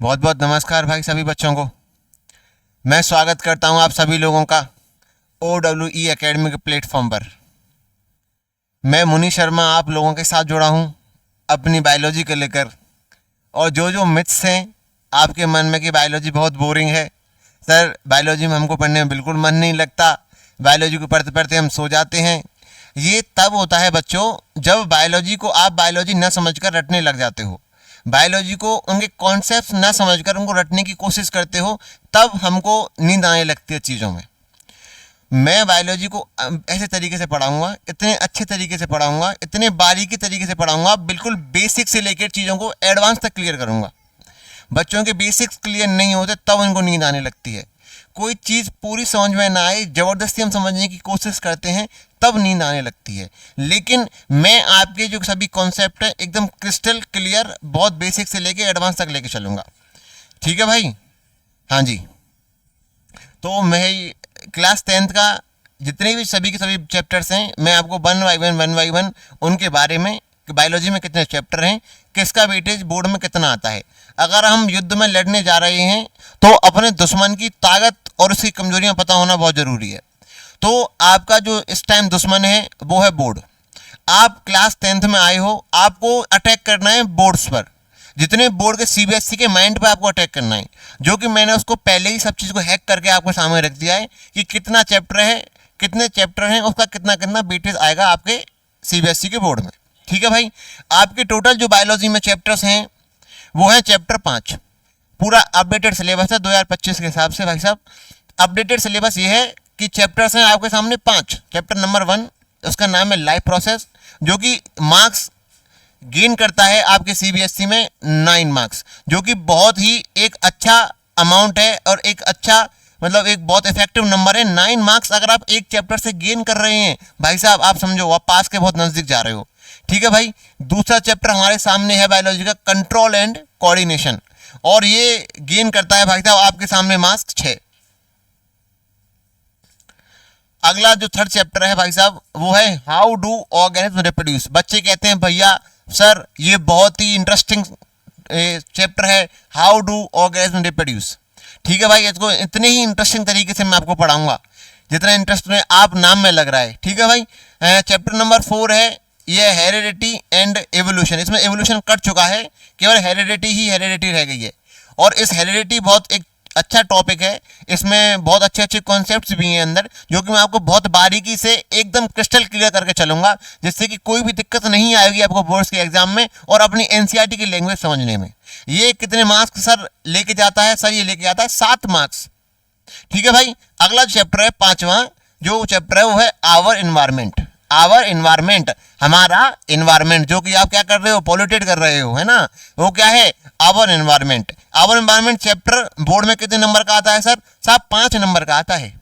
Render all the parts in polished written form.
बहुत बहुत नमस्कार भाई सभी बच्चों को। मैं स्वागत करता हूं आप सभी लोगों का OEE एकेडमी के प्लेटफॉर्म पर। मैं मुनि शर्मा आप लोगों के साथ जुड़ा हूं अपनी बायोलॉजी को लेकर। और जो जो मिथ्स हैं आपके मन में कि बायोलॉजी बहुत बोरिंग है, सर बायोलॉजी में हमको पढ़ने में बिल्कुल मन नहीं लगता, बायोलॉजी को पढ़ते पढ़ते हम सो जाते हैं, ये तब होता है बच्चों जब बायोलॉजी को आप बायोलॉजी न समझकर रटने लग जाते हो। बायोलॉजी को उनके कॉन्सेप्ट न समझकर उनको रटने की कोशिश करते हो, तब हमको नींद आने लगती है चीज़ों में। मैं बायोलॉजी को ऐसे तरीके से पढ़ाऊंगा, इतने अच्छे तरीके से पढ़ाऊंगा, इतने बारीकी तरीके से पढ़ाऊंगा, बिल्कुल बेसिक से लेकर चीज़ों को एडवांस तक क्लियर करूंगा। बच्चों के बेसिक्स क्लियर नहीं होते तब उनको नींद आने लगती है। कोई चीज़ पूरी समझ में ना आए, ज़बरदस्ती हम समझने की कोशिश करते हैं, तब नींद आने लगती है। लेकिन मैं आपके जो सभी कॉन्सेप्ट है एकदम क्रिस्टल क्लियर, बहुत बेसिक से लेके एडवांस तक लेके चलूँगा। ठीक है भाई? हाँ जी। तो मैं क्लास 10th का जितने भी सभी के सभी चैप्टर्स हैं, मैं आपको वन बाई वन उनके बारे में, बायोलॉजी में कितने चैप्टर हैं, किसका वेटेज बोर्ड में कितना आता है। अगर हम युद्ध में लड़ने जा रहे हैं तो अपने दुश्मन की ताकत और उसकी कमजोरियां पता होना बहुत ज़रूरी है। तो आपका जो इस टाइम दुश्मन है वो है बोर्ड। आप क्लास 10th में आए हो, आपको अटैक करना है बोर्ड्स पर, जितने बोर्ड के CBSE के माइंड पे आपको अटैक करना है। जो कि मैंने उसको पहले ही सब चीज़ को हैक करके आपके सामने रख दिया है कि कितना चैप्टर है, कितने चैप्टर हैं, उसका कितना कितना वेटेज आएगा आपके CBSE के बोर्ड में। ठीक है भाई? आपके टोटल जो बायोलॉजी में चैप्टर्स हैं वो है चैप्टर 5। पूरा अपडेटेड सिलेबस है 2025 के हिसाब से भाई साहब। अपडेटेड सिलेबस ये है कि चैप्टर्स हैं आपके सामने 5। चैप्टर नंबर 1 उसका नाम है लाइफ प्रोसेस, जो कि मार्क्स गेन करता है आपके CBSE में 9 मार्क्स, जो कि बहुत ही एक अच्छा अमाउंट है और एक अच्छा मतलब एक बहुत इफेक्टिव नंबर है। 9 मार्क्स अगर आप एक चैप्टर से गेन कर रहे हैं भाई साहब, आप समझो आप पास के बहुत नजदीक जा रहे हो। ठीक है भाई? दूसरा चैप्टर हमारे सामने है बायोलॉजी का कंट्रोल एंड कोऑर्डिनेशन, और ये गेन करता है भाई साहब आपके सामने मार्क्स 6। अगला जो थर्ड चैप्टर है भाई साहब वो है हाउ डू ऑर्गेनिज्म रिप्रोड्यूस। बच्चे कहते हैं भैया सर ये बहुत ही इंटरेस्टिंग चैप्टर है, हाउ डू ऑर्गेनिज्म रिप्रोड्यूस। ठीक है भाई? इसको इतने ही इंटरेस्टिंग तरीके से मैं आपको पढ़ाऊंगा जितना इंटरेस्ट में आप नाम में लग रहा है। ठीक है भाई? चैप्टर नंबर 4 है ये हेरिडिटी एंड एवोल्यूशन। इसमें एवोल्यूशन कट चुका है, केवल हेरिडिटी ही हेरिडिटी रह गई है। और इस हेरिडिटी बहुत एक अच्छा टॉपिक है, इसमें बहुत अच्छे अच्छे कॉन्सेप्ट्स भी हैं अंदर, जो कि मैं आपको बहुत बारीकी से एकदम क्रिस्टल क्लियर करके चलूंगा, जिससे कि कोई भी दिक्कत नहीं आएगी आपको बोर्ड्स के एग्जाम में और अपनी NCERT की लैंग्वेज समझने में। ये कितने मार्क्स सर लेके जाता है? सर ये लेके जाता है 7 मार्क्स। ठीक है भाई? अगला चैप्टर है 5वां, जो चैप्टर है वो है आवर इन्वायरमेंट। आवर इन्वायरमेंट, हमारा इन्वायरमेंट, जो कि आप क्या कर रहे हो, पॉल्यूटेड कर रहे हो, है ना, वो क्या है our environment. Our environment chapter board में कितने नंबर का आता है सर? साहब 5 नंबर का आता है।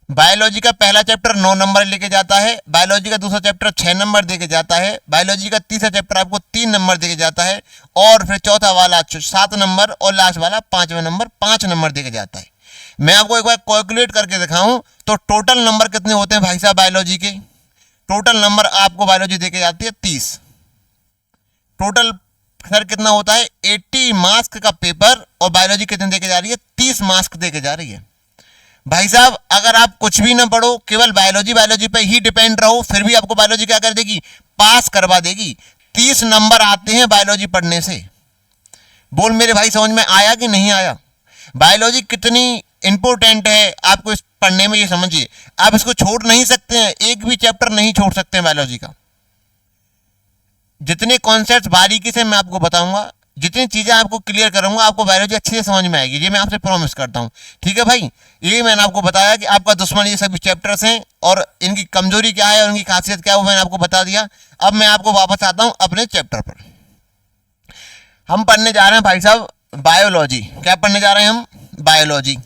बायोलॉजी का पहला चैप्टर 9 नंबर लेके जाता है, बायोलॉजी का दूसरा चैप्टर 6 नंबर देके जाता है, बायोलॉजी का तीसरा चैप्टर आपको 3 नंबर देके जाता है, और फिर चौथा वाला 7 नंबर और लास्ट वाला 5वां नंबर 5 नंबर देके जाता है। मैं आपको एक बार कैलकुलेट करके दिखाऊं तो टोटल नंबर कितने होते हैं भाई साहब बायोलॉजी के? टोटल नंबर आपको बायोलॉजी देके जाती है 30। टोटल सर कितना होता है? 80 मार्क्स का पेपर, और बायोलॉजी कितने देके जा रही है? 30 मार्क्स देके जा रही है। भाई साहब अगर आप कुछ भी ना पढ़ो, केवल बायोलॉजी बायोलॉजी पे ही डिपेंड रहो, फिर भी आपको बायोलॉजी क्या कर देगी? पास करवा देगी। 30 नंबर आते हैं बायोलॉजी पढ़ने से। बोल मेरे भाई समझ में आया कि नहीं आया? बायोलॉजी कितनी इंपॉर्टेंट है आपको इस पढ़ने में, ये समझिए। आप इसको छोड़ नहीं सकते हैं, एक भी चैप्टर नहीं छोड़ सकते हैं बायोलॉजी का। जितने कॉन्सेप्ट बारीकी से मैं आपको बताऊंगा, जितनी चीजें आपको क्लियर करूंगा, आपको बायोलॉजी अच्छे से समझ में आएगी, ये मैं आपसे प्रॉमिस करता हूं। ठीक है भाई? ये मैंने आपको बताया कि आपका दुश्मन ये सभी चैप्टर्स हैं और इनकी कमजोरी क्या है और इनकी खासियत क्या है, वो मैंने आपको बता दिया। अब मैं आपको वापस आता हूं अपने चैप्टर पर। हम पढ़ने जा रहे हैं भाई साहब बायोलॉजी। क्या पढ़ने जा रहे हैं हम? बायोलॉजी।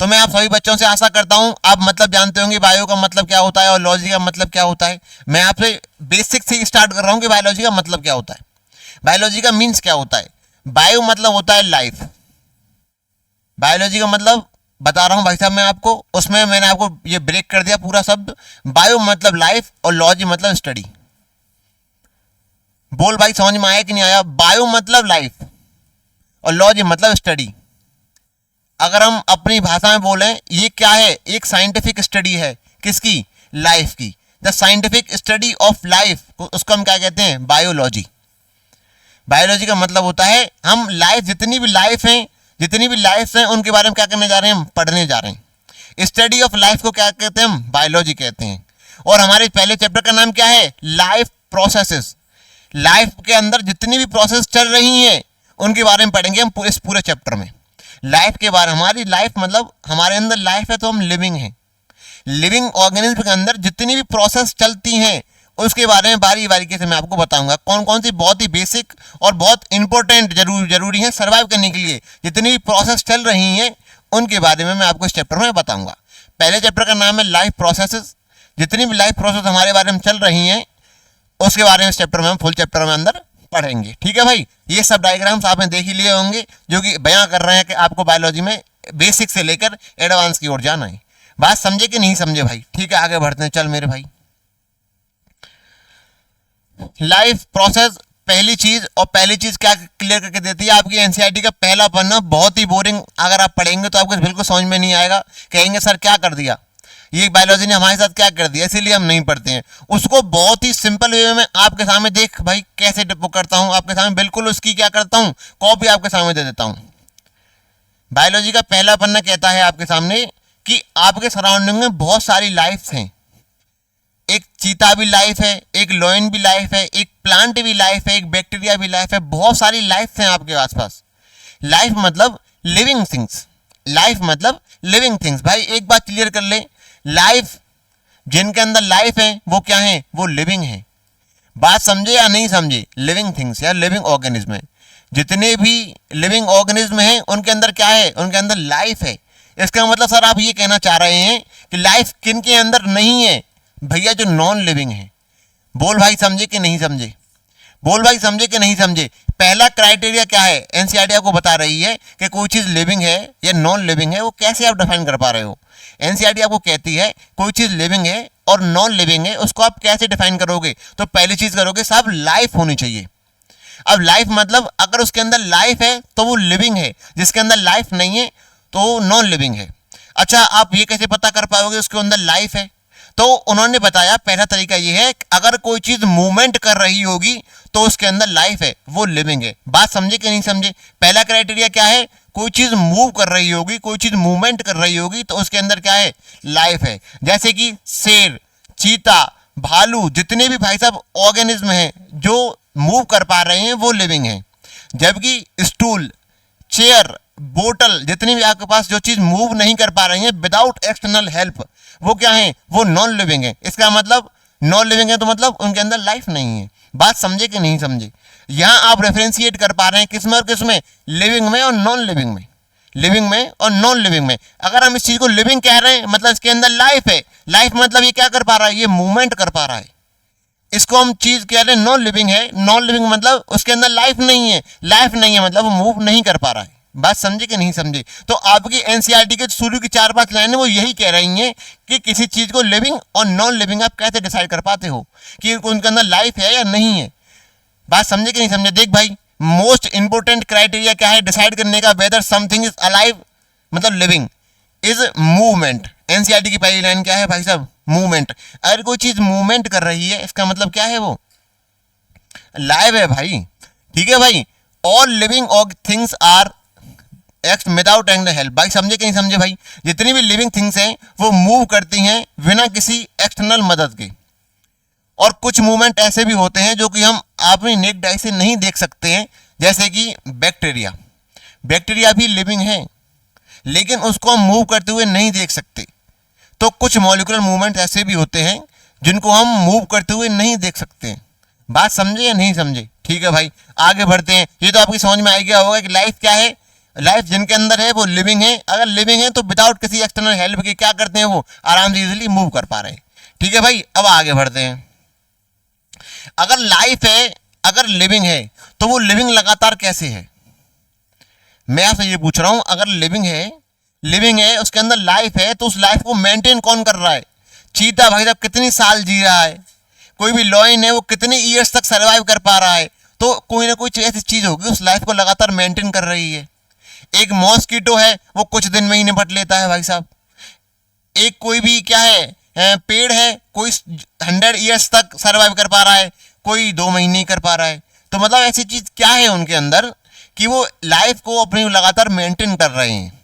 तो मैं आप सभी बच्चों से आशा करता हूं आप मतलब जानते होंगे बायो का मतलब क्या होता है और लॉजी का मतलब क्या होता है। मैं आपसे बेसिक से स्टार्ट कर रहा हूं कि बायोलॉजी का मतलब क्या होता है, बायोलॉजी का मीन्स क्या होता है। बायो मतलब होता है लाइफ। बायोलॉजी का मतलब बता रहा हूं भाई साहब मैं आपको, उसमें मैंने आपको ये ब्रेक कर दिया पूरा शब्द। बायो मतलब लाइफ और लॉजी मतलब स्टडी। बोल भाई समझ में आया कि नहीं आया? बायो मतलब लाइफ और लॉजी मतलब स्टडी। अगर हम अपनी भाषा में बोलें, ये क्या है, एक साइंटिफिक स्टडी है, किसकी, लाइफ की। The scientific study of life, उसको हम क्या कहते हैं, बायोलॉजी। बायोलॉजी का मतलब होता है हम लाइफ, जितनी भी लाइफ हैं उनके बारे में क्या करने जा रहे हैं, हम पढ़ने जा रहे हैं। स्टडी ऑफ लाइफ को क्या कहते हैं, हम बायोलॉजी कहते हैं। और हमारे पहले चैप्टर का नाम क्या है, लाइफ प्रोसेसेस। लाइफ के अंदर जितनी भी प्रोसेस चल रही हैं उनके बारे में पढ़ेंगे हम इस पूरे चैप्टर में। लाइफ के बारे में, हमारी लाइफ मतलब हमारे अंदर लाइफ है तो हम लिविंग हैं। लिविंग ऑर्गेनिज्म के अंदर जितनी भी प्रोसेस चलती हैं उसके बारे में बारी बारीकी से मैं आपको बताऊंगा। कौन कौन सी बहुत ही बेसिक और बहुत इंपॉर्टेंट जरूरी है सर्वाइव करने के लिए, जितनी भी प्रोसेस चल रही हैं उनके बारे में मैं आपको इस चैप्टर में बताऊंगा। पहले चैप्टर का नाम है लाइफ प्रोसेसेस। जितनी भी लाइफ प्रोसेस हमारे बारे में चल रही हैं उसके बारे में इस चैप्टर में हम फुल चैप्टर में अंदर पढ़ेंगे। ठीक है भाई, ये सब डायग्राम्स आपने देख ही लिए होंगे जो कि बयां कर रहे हैं कि आपको बायोलॉजी में बेसिक से लेकर एडवांस की ओर जाना है। बात समझे कि नहीं समझे भाई? ठीक है, आगे बढ़ते हैं। चल मेरे भाई, लाइफ प्रोसेस पहली चीज क्या क्लियर करके देती है, आपकी एनसीईआरटी का पहला पन्ना बहुत ही बोरिंग। अगर आप पढ़ेंगे तो आपको बिल्कुल समझ में नहीं आएगा, कहेंगे सर क्या कर दिया, ये बायोलॉजी ने हमारे साथ क्या कर दिया, इसीलिए हम नहीं पढ़ते हैं। उसको बहुत ही सिंपल वे में आपके सामने देख भाई कैसे डिपो करता हूं आपके सामने, बिल्कुल उसकी क्या करता हूं, कॉपी आपके सामने दे देता हूं। बायोलॉजी का पहला पन्ना कहता है आपके सामने कि आपके सराउंडिंग में बहुत सारी लाइफ हैं। एक चीता भी लाइफ है, एक लॉयन भी लाइफ है, एक प्लांट भी लाइफ है, एक बैक्टीरिया भी लाइफ है, बहुत सारी लाइफ हैं आपके आसपास। लाइफ मतलब लिविंग थिंग्स, लाइफ मतलब लिविंग थिंग्स। भाई एक बात क्लियर कर ले, लाइफ जिनके अंदर लाइफ है वो क्या है, वो लिविंग है। बात समझे या नहीं समझे? लिविंग थिंग्स या लिविंग ऑर्गेनिज्म है। जितने भी लिविंग ऑर्गेनिज्म हैं उनके अंदर क्या है, उनके अंदर लाइफ है। इसका मतलब सर आप ये कहना चाह रहे हैं कि लाइफ किन के अंदर नहीं है? भैया जो नॉन लिविंग है। बोल भाई समझे कि नहीं समझे? बोल भाई समझे कि नहीं समझे? पहला क्राइटेरिया क्या है, एनसीईआरटी आपको बता रही है कि कोई चीज लिविंग है या नॉन लिविंग है, वो कैसे आप डिफाइन कर पा रहे हो? एनसीईआरटी आपको कहती है कोई चीज लिविंग है और नॉन लिविंग है, उसको आप कैसे डिफाइन करोगे? तो पहली चीज करोगे साहब लाइफ होनी चाहिए। अब लाइफ मतलब अगर उसके अंदर लाइफ है तो वो लिविंग है, जिसके अंदर लाइफ नहीं है तो वो नॉन लिविंग है। अच्छा, आप ये कैसे पता कर पाओगे उसके अंदर लाइफ है? तो उन्होंने बताया पहला तरीका ये है कि अगर कोई चीज मूवमेंट कर रही होगी तो उसके अंदर लाइफ है, वो लिविंग है। बात समझे कि नहीं समझे? पहला क्राइटेरिया क्या है, कोई चीज मूव कर रही होगी, कोई चीज मूवमेंट कर रही होगी तो उसके अंदर क्या है, लाइफ है। जैसे कि शेर, चीता, भालू, जितने भी भाई साहब ऑर्गेनिज्म हैं जो मूव कर पा रहे हैं वो लिविंग है। जबकि स्टूल, चेयर, बोतल, जितनी भी आपके पास जो चीज मूव नहीं कर पा रही है विदाउट एक्सटर्नल हेल्प, वो क्या है, वो नॉन लिविंग है। इसका मतलब नॉन लिविंग है तो मतलब उनके अंदर लाइफ नहीं है। बात समझे कि नहीं समझे? यहां आप रेफरेंशिएट कर पा रहे हैं किसमें और किसमें, लिविंग में और नॉन लिविंग में, लिविंग में और नॉन लिविंग में। अगर हम इस चीज को लिविंग कह रहे हैं मतलब इसके अंदर लाइफ है। लाइफ मतलब ये क्या कर पा रहा है, ये मूवमेंट कर पा रहा है। इसको हम चीज कह रहे हैं नॉन लिविंग है, नॉन लिविंग मतलब उसके अंदर लाइफ नहीं है, लाइफ नहीं है मतलब वो मूव नहीं कर पा रहा है। बात समझे कि नहीं समझे? तो आपकी एनसीईआरटी के शुरू की 4-5 लाइनें वो यही कह रही हैं कि किसी चीज को लिविंग और नॉन लिविंग आप कैसे डिसाइड कर पाते हो कि उनके अंदर लाइफ है या नहीं है। बात समझे कि नहीं समझे? देख भाई, मोस्ट इंपोर्टेंट क्राइटेरिया क्या है डिसाइड करने का, वेदर समथिंग इज अलाइव मतलब लिविंग, इज मूवमेंट। एनसीईआरटी की पहली लाइन क्या है भाई साहब, मूवमेंट। अगर कोई चीज मूवमेंट कर रही है इसका मतलब क्या है, वो लाइव है भाई। ठीक है भाई, all living things are act without and help. भाई समझे कि नहीं समझे भाई? जितनी भी लिविंग थिंग्स हैं वो मूव करती हैं बिना किसी एक्सटर्नल मदद के। और कुछ मूवमेंट ऐसे भी होते हैं जो कि हम अपनी नेक्ड आई से नहीं देख सकते हैं, जैसे कि बैक्टीरिया। बैक्टीरिया भी लिविंग है लेकिन उसको हम मूव करते हुए नहीं देख सकते। तो कुछ मॉलिक्यूलर मूवमेंट ऐसे भी होते हैं जिनको हम मूव करते हुए नहीं देख सकते। बात समझे या नहीं समझे? ठीक है भाई, आगे बढ़ते हैं। ये तो आपकी समझ में आ गया होगा कि लाइफ क्या है। लाइफ जिनके अंदर है वो लिविंग है। अगर लिविंग है तो विदाउट किसी एक्सटर्नल हेल्प के क्या करते हैं, वो आराम से इजीली मूव कर पा रहे हैं। ठीक है भाई, अब आगे बढ़ते हैं। अगर लाइफ है, अगर लिविंग है तो वो लिविंग लगातार कैसे है? मैं आपसे ये पूछ रहा हूं, अगर लिविंग है उसके अंदर लाइफ है तो उस लाइफ को मेंटेन कौन कर रहा है? चीता भाई साहब कितनी साल जी रहा है, कोई भी लॉयन है वो कितने ईयर्स तक सर्वाइव कर पा रहा है, तो कोई ना कोई ऐसी चीज होगी उस लाइफ को लगातार मेंटेन कर रही है। एक मॉस्किटो है, वो कुछ दिन में ही निपट लेता है भाई साहब। एक कोई भी क्या है पेड़ है, कोई 100 ईयर्स तक सर्वाइव कर पा रहा है, कोई 2 महीने कर पा रहा है। तो मतलब ऐसी चीज क्या है उनके अंदर कि वो लाइफ को अपनी लगातार मेंटेन कर रहे हैं।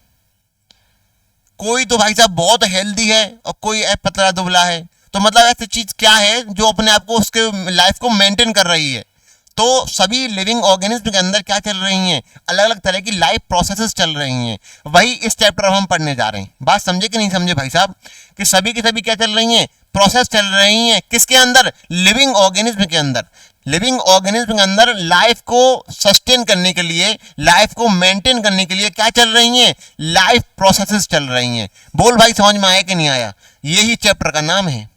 कोई तो भाई साहब बहुत हेल्दी है और कोई पतला दुबला है। तो मतलब ऐसी चीज क्या है जो अपने आप को उसके लाइफ को मेंटेन कर रही है। तो सभी लिविंग ऑर्गेनिज्म के अंदर क्या चल रही हैं, अलग अलग तरह की लाइफ प्रोसेसेस चल रही हैं। वही इस चैप्टर में हम पढ़ने जा रहे हैं। बात समझे कि नहीं समझे भाई साहब, कि सभी की सभी क्या चल रही हैं, प्रोसेस चल रही हैं। किसके अंदर, लिविंग ऑर्गेनिज्म के अंदर। लिविंग ऑर्गेनिज्म के अंदर लाइफ को सस्टेन करने के लिए, लाइफ को मेंटेन करने के लिए क्या चल रही हैं, लाइफ प्रोसेसेस चल रही हैं। बोल भाई समझ में आया कि नहीं आया, यही चैप्टर का नाम है।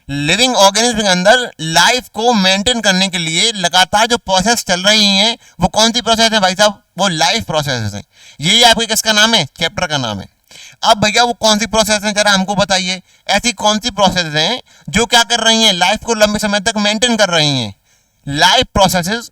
लिविंग ऑर्गेनिज्म के अंदर लाइफ को मेंटेन करने के लिए लगातार जो प्रोसेस चल रही हैं, वो कौन सी प्रोसेस है भाई साहब, वो लाइफ प्रोसेस है। यही आपके किसका नाम है, चैप्टर का नाम है। अब भैया वो कौन सी प्रोसेस है, जरा हमको बताइए। ऐसी कौन सी प्रोसेस हैं जो क्या कर रही हैं, लाइफ को लंबे समय तक मेंटेन कर रही हैं। Life processes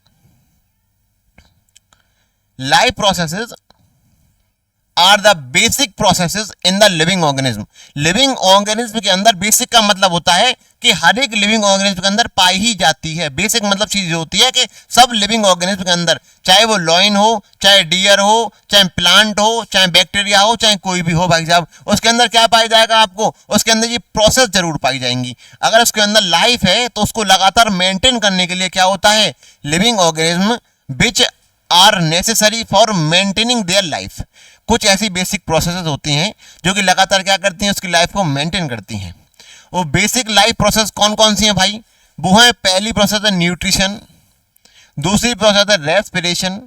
are the basic processes in the living organism. Living organism के अंदर बेसिक का मतलब होता है कि हर एक लिविंग ऑर्गेनिज्म के अंदर पाई ही जाती है। बेसिक मतलब चीज होती है कि सब लिविंग ऑर्गेनिज्म के अंदर, चाहे वो लॉइन हो, चाहे डियर हो, चाहे प्लांट हो, चाहे बैक्टीरिया हो, चाहे कोई भी हो भाई साहब, उसके अंदर क्या पाया जाएगा आपको, उसके अंदर ये प्रोसेस जरूर पाई जाएंगी। अगर उसके अंदर लाइफ है तो उसको लगातार मेंटेन करने के लिए क्या होता है, living organism which are necessary for maintaining their life. कुछ ऐसी बेसिक प्रोसेसेस होती हैं जो कि लगातार क्या करती हैं, उसकी लाइफ को मेंटेन करती हैं। वो बेसिक लाइफ प्रोसेस कौन कौन सी हैं भाई, वो है, पहली प्रोसेस है न्यूट्रिशन, दूसरी प्रोसेस है रेस्पिरेशन,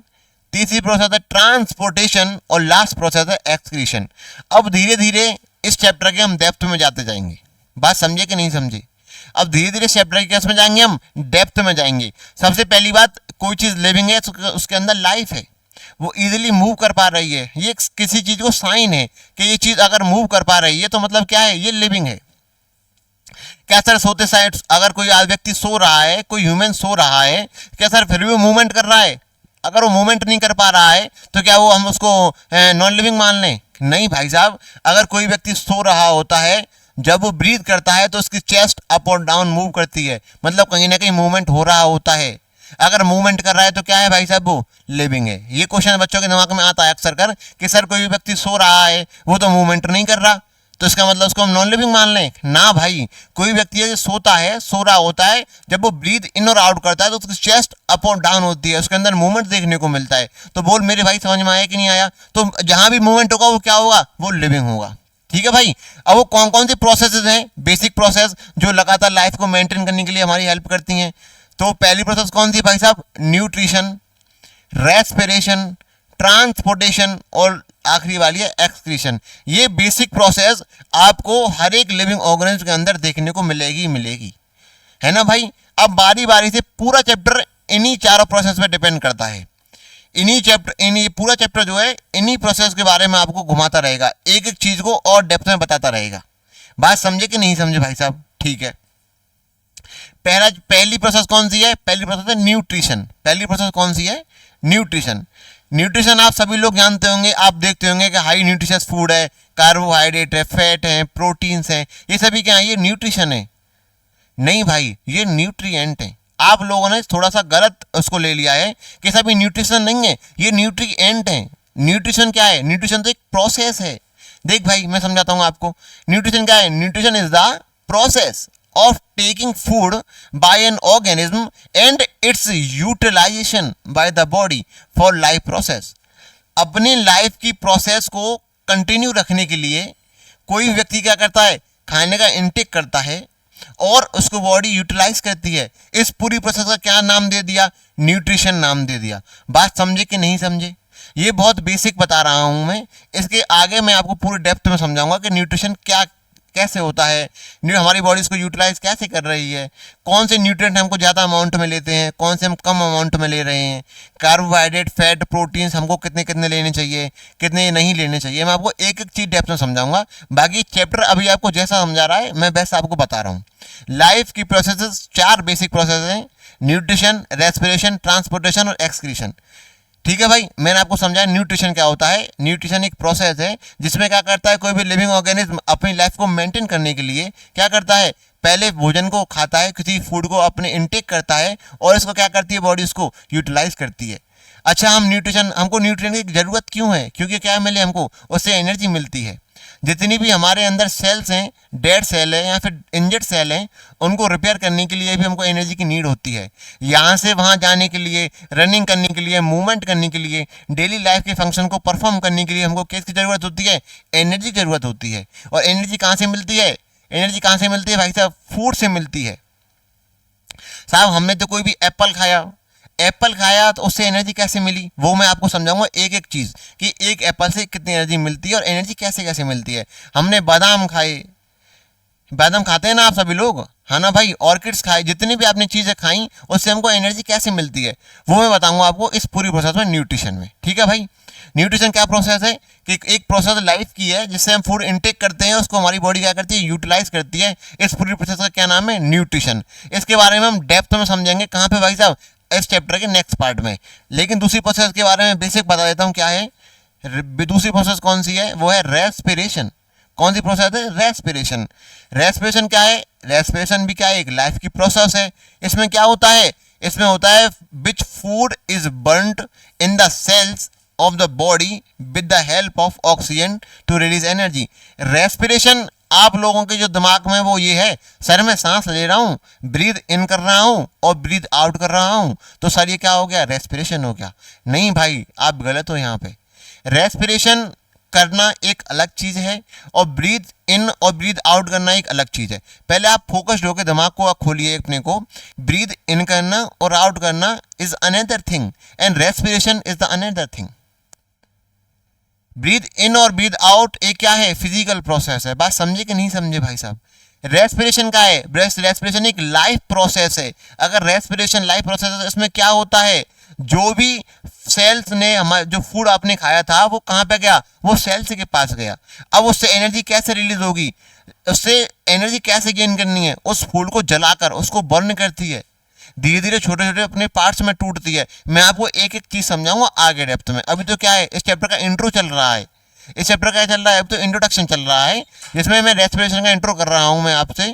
तीसरी प्रोसेस है ट्रांसपोर्टेशन और लास्ट प्रोसेस है एक्सक्रीशन। अब धीरे धीरे इस चैप्टर के हम डेप्थ में जाते जाएंगे। बात समझे कि नहीं समझे, अब धीरे धीरे चैप्टर के केस में जाएंगे, हम डेप्थ में जाएंगे। सबसे पहली बात, कोई चीज लिविंग है, उसके अंदर लाइफ है, वो इजीली मूव कर पा रही है। ये किसी चीज को साइन है कि ये चीज अगर मूव कर पा रही है तो मतलब क्या है, ये लिविंग है। क्या सर सोते साइड अगर कोई व्यक्ति सो रहा है, कोई ह्यूमन सो रहा है, क्या सर फिर भी वो मूवमेंट कर रहा है? अगर वो मूवमेंट नहीं कर पा रहा है तो क्या वो हम उसको नॉन लिविंग मान लें? नहीं भाई साहब। अगर कोई व्यक्ति सो रहा होता है, जब वो ब्रीथ करता है तो उसकी चेस्ट अप और डाउन मूव करती है, मतलब कहीं ना कहीं मूवमेंट हो रहा होता है। अगर मूवमेंट कर रहा है तो क्या है भाई साहब, वो लिविंग है। ये क्वेश्चन बच्चों के दिमाग में आता है अक्सर कर कि सर कोई भी व्यक्ति सो रहा है, वो तो मूवमेंट नहीं कर रहा, तो इसका मतलब उसको हम नॉन लिविंग मान लें? ना भाई, कोई व्यक्ति है जो सोता है, सो रहा होता है, जब वो ब्रीथ इन और आउट करता है तो उसकी चेस्ट अप और डाउन होती है, उसके अंदर मूवमेंट देखने को मिलता है। तो बोल मेरे भाई समझ में आया कि नहीं आया? तो जहां भी मूवमेंट होगा वो क्या होगा, वो लिविंग होगा। ठीक है भाई। अब वो कौन कौन सी प्रोसेसेस हैं, बेसिक प्रोसेस जो लगातार लाइफ को मेंटेन करने के लिए हमारी हेल्प करती हैं? तो पहली प्रोसेस कौन सी भाई साहब, न्यूट्रिशन, रेस्पिरेशन, ट्रांसपोर्टेशन और आखिरी वाली है एक्सक्रीशन। ये बेसिक प्रोसेस आपको हर एक लिविंग ऑर्गेनिज्म के अंदर देखने को मिलेगी, है ना भाई। अब बारी बारी से पूरा चैप्टर इन्हीं चारों प्रोसेस पे डिपेंड करता है। इन्हीं पूरा चैप्टर जो है इन्हीं प्रोसेस के बारे में आपको घुमाता रहेगा, एक एक चीज को और डेप्थ में बताता रहेगा। बात समझे कि नहीं समझे भाई साहब? ठीक है। पहली प्रोसेस कौन सी है? पहली प्रोसेस है न्यूट्रिशन। पहली प्रोसेस कौन सी है? न्यूट्रिशन। न्यूट्रिशन आप सभी लोग जानते होंगे, आप देखते होंगे कि हाई न्यूट्रिशियस फूड है, कार्बोहाइड्रेट है, फैट है, प्रोटीन्स है, ये सभी क्या है? ये न्यूट्रिशन है। नहीं भाई, ये न्यूट्रिएंट है। आप लोगों ने थोड़ा सा गलत उसको ले लिया है कि सभी न्यूट्रिशन नहीं है, ये न्यूट्रिएंट है। न्यूट्रिशन क्या है? न्यूट्रिशन तो एक प्रोसेस है। देख भाई मैं समझाता हूँ आपको, न्यूट्रिशन क्या है? Nutrition is the process of taking food by an organism and its utilization by the body for life process। अपने लाइफ की प्रोसेस को कंटिन्यू रखने के लिए कोई व्यक्ति क्या करता है? खाने का इंटेक करता है और उसको बॉडी यूटिलाइज करती है। इस पूरी प्रोसेस का क्या नाम दे दिया? न्यूट्रिशन नाम दे दिया। बात समझे कि नहीं समझे? ये बहुत बेसिक बता रहा हूं मैं, इसके आगे मैं आपको पूरी डेप्थ में समझाऊंगा कि न्यूट्रिशन क्या कैसे होता है, हमारी बॉडी इसको यूटिलाइज कैसे कर रही है, कौन से न्यूट्रिएंट हमको ज़्यादा अमाउंट में लेते हैं, कौन से हम कम अमाउंट में ले रहे हैं, कार्बोहाइड्रेट, फैट, प्रोटीन्स हमको कितने कितने लेने चाहिए, कितने नहीं लेने चाहिए। मैं आपको एक एक चीज़ डेप्थ में समझाऊंगा। बाकी चैप्टर अभी आपको जैसा समझा रहा है मैं वैसा आपको बता रहा हूँ। लाइफ की प्रोसेसेस 4 बेसिक प्रोसेस हैं न्यूट्रिशन, रेस्पिरेशन, ट्रांसपोर्टेशन और एक्सक्रीशन। ठीक है भाई, मैंने आपको समझाया न्यूट्रिशन क्या होता है। न्यूट्रिशन एक प्रोसेस है जिसमें क्या करता है, कोई भी लिविंग ऑर्गेनिज्म अपनी लाइफ को मेंटेन करने के लिए क्या करता है, पहले भोजन को खाता है, किसी फूड को अपने इनटेक करता है और इसको क्या करती है, बॉडी उसको यूटिलाइज करती है। अच्छा, हमको न्यूट्रिएंट की जरूरत क्यों है? क्योंकि क्या मिले हमको, उससे एनर्जी मिलती है। जितनी भी हमारे अंदर सेल्स हैं, डेड सेल है या फिर इंजर्ड सेल हैं, उनको रिपेयर करने के लिए भी हमको एनर्जी की नीड होती है। यहाँ से वहाँ जाने के लिए, रनिंग करने के लिए, मूवमेंट करने के लिए, डेली लाइफ के फंक्शन को परफॉर्म करने के लिए हमको किसकी ज़रूरत होती है? एनर्जी की ज़रूरत होती है। और एनर्जी कहाँ से मिलती है? एनर्जी कहाँ से मिलती है भाई साहब? फूड से मिलती है। साहब हमने तो कोई भी एप्पल खाया तो उससे एनर्जी कैसे मिली, वो मैं आपको समझाऊंगा एक एक चीज़ कि एक एप्पल से कितनी एनर्जी मिलती है और एनर्जी कैसे कैसे मिलती है। हमने बादाम खाए, बादाम खाते हैं ना आप सभी लोग, है ना भाई, ऑर्किड्स खाए, जितनी भी आपने चीज़ें खाई उससे हमको एनर्जी कैसे मिलती है वो मैं बताऊंगा आपको इस पूरी प्रोसेस में, न्यूट्रिशन में। ठीक है भाई, न्यूट्रिशन क्या प्रोसेस है कि एक प्रोसेस लाइफ की है जिससे हम फूड इनटेक करते हैं, उसको हमारी बॉडी क्या करती है, यूटिलाइज करती है। इस पूरी प्रोसेस का क्या नाम है? न्यूट्रिशन। इसके बारे में हम डेप्थ में समझेंगे। कहाँ पे भाई साहब? इस चैप्टर के नेक्स्ट पार्ट में। लेकिन दूसरी प्रोसेस के बारे में बेसिक बता देता हूँ क्या है। दूसरी प्रोसेस कौन सी है? वो है रेस्पिरेशन। कौन सी प्रोसेस है? रेस्पिरेशन। रेस्पिरेशन क्या है? रेस्पिरेशन भी क्या है? एक लाइफ की प्रोसेस है। इसमें क्या होता है? इसमें होता है which food is burned in the cells of the body with the help of oxygen to release energy. Respiration आप लोगों के जो दिमाग में वो ये है, सर में सांस ले रहा हूँ, ब्रीथ इन कर रहा हूँ और ब्रीथ आउट कर रहा हूँ, तो सर ये क्या हो गया? रेस्पिरेशन हो गया। नहीं भाई, आप गलत हो यहाँ पे। रेस्पिरेशन करना एक अलग चीज़ है और ब्रीथ इन और ब्रीथ आउट करना एक अलग चीज़ है। पहले आप फोकस्ड होकर दिमाग को आप खोलिए अपने को। ब्रीथ इन करना और आउट करना is another thing and respiration is the another thing. Breathe in और ब्रीथ आउट एक क्या है? फिजिकल प्रोसेस है। बात समझे कि नहीं समझे भाई साहब? रेस्पिरेशन का है, रेस्पिरेशन एक लाइफ प्रोसेस है। अगर रेस्पिरेशन लाइफ प्रोसेस है, इसमें क्या होता है, जो भी सेल्स ने हमारे जो फूड आपने खाया था वो कहाँ पे गया? वो सेल्स के पास गया। अब उससे एनर्जी कैसे रिलीज होगी? उससे एनर्जी कैसे गेन करनी है? उस फूड को जलाकर उसको बर्न करती है, धीरे धीरे छोटे छोटे अपने पार्ट्स में टूटती है। मैं आपको एक एक चीज समझाऊंगा आगे डेप्थ में। अभी तो क्या है, इस चैप्टर का इंट्रो चल रहा है। इस चैप्टर का चल रहा है, अब तो इंट्रोडक्शन चल रहा है जिसमें मैं रेस्पिरेशन का इंट्रो कर रहा हूं मैं आपसे।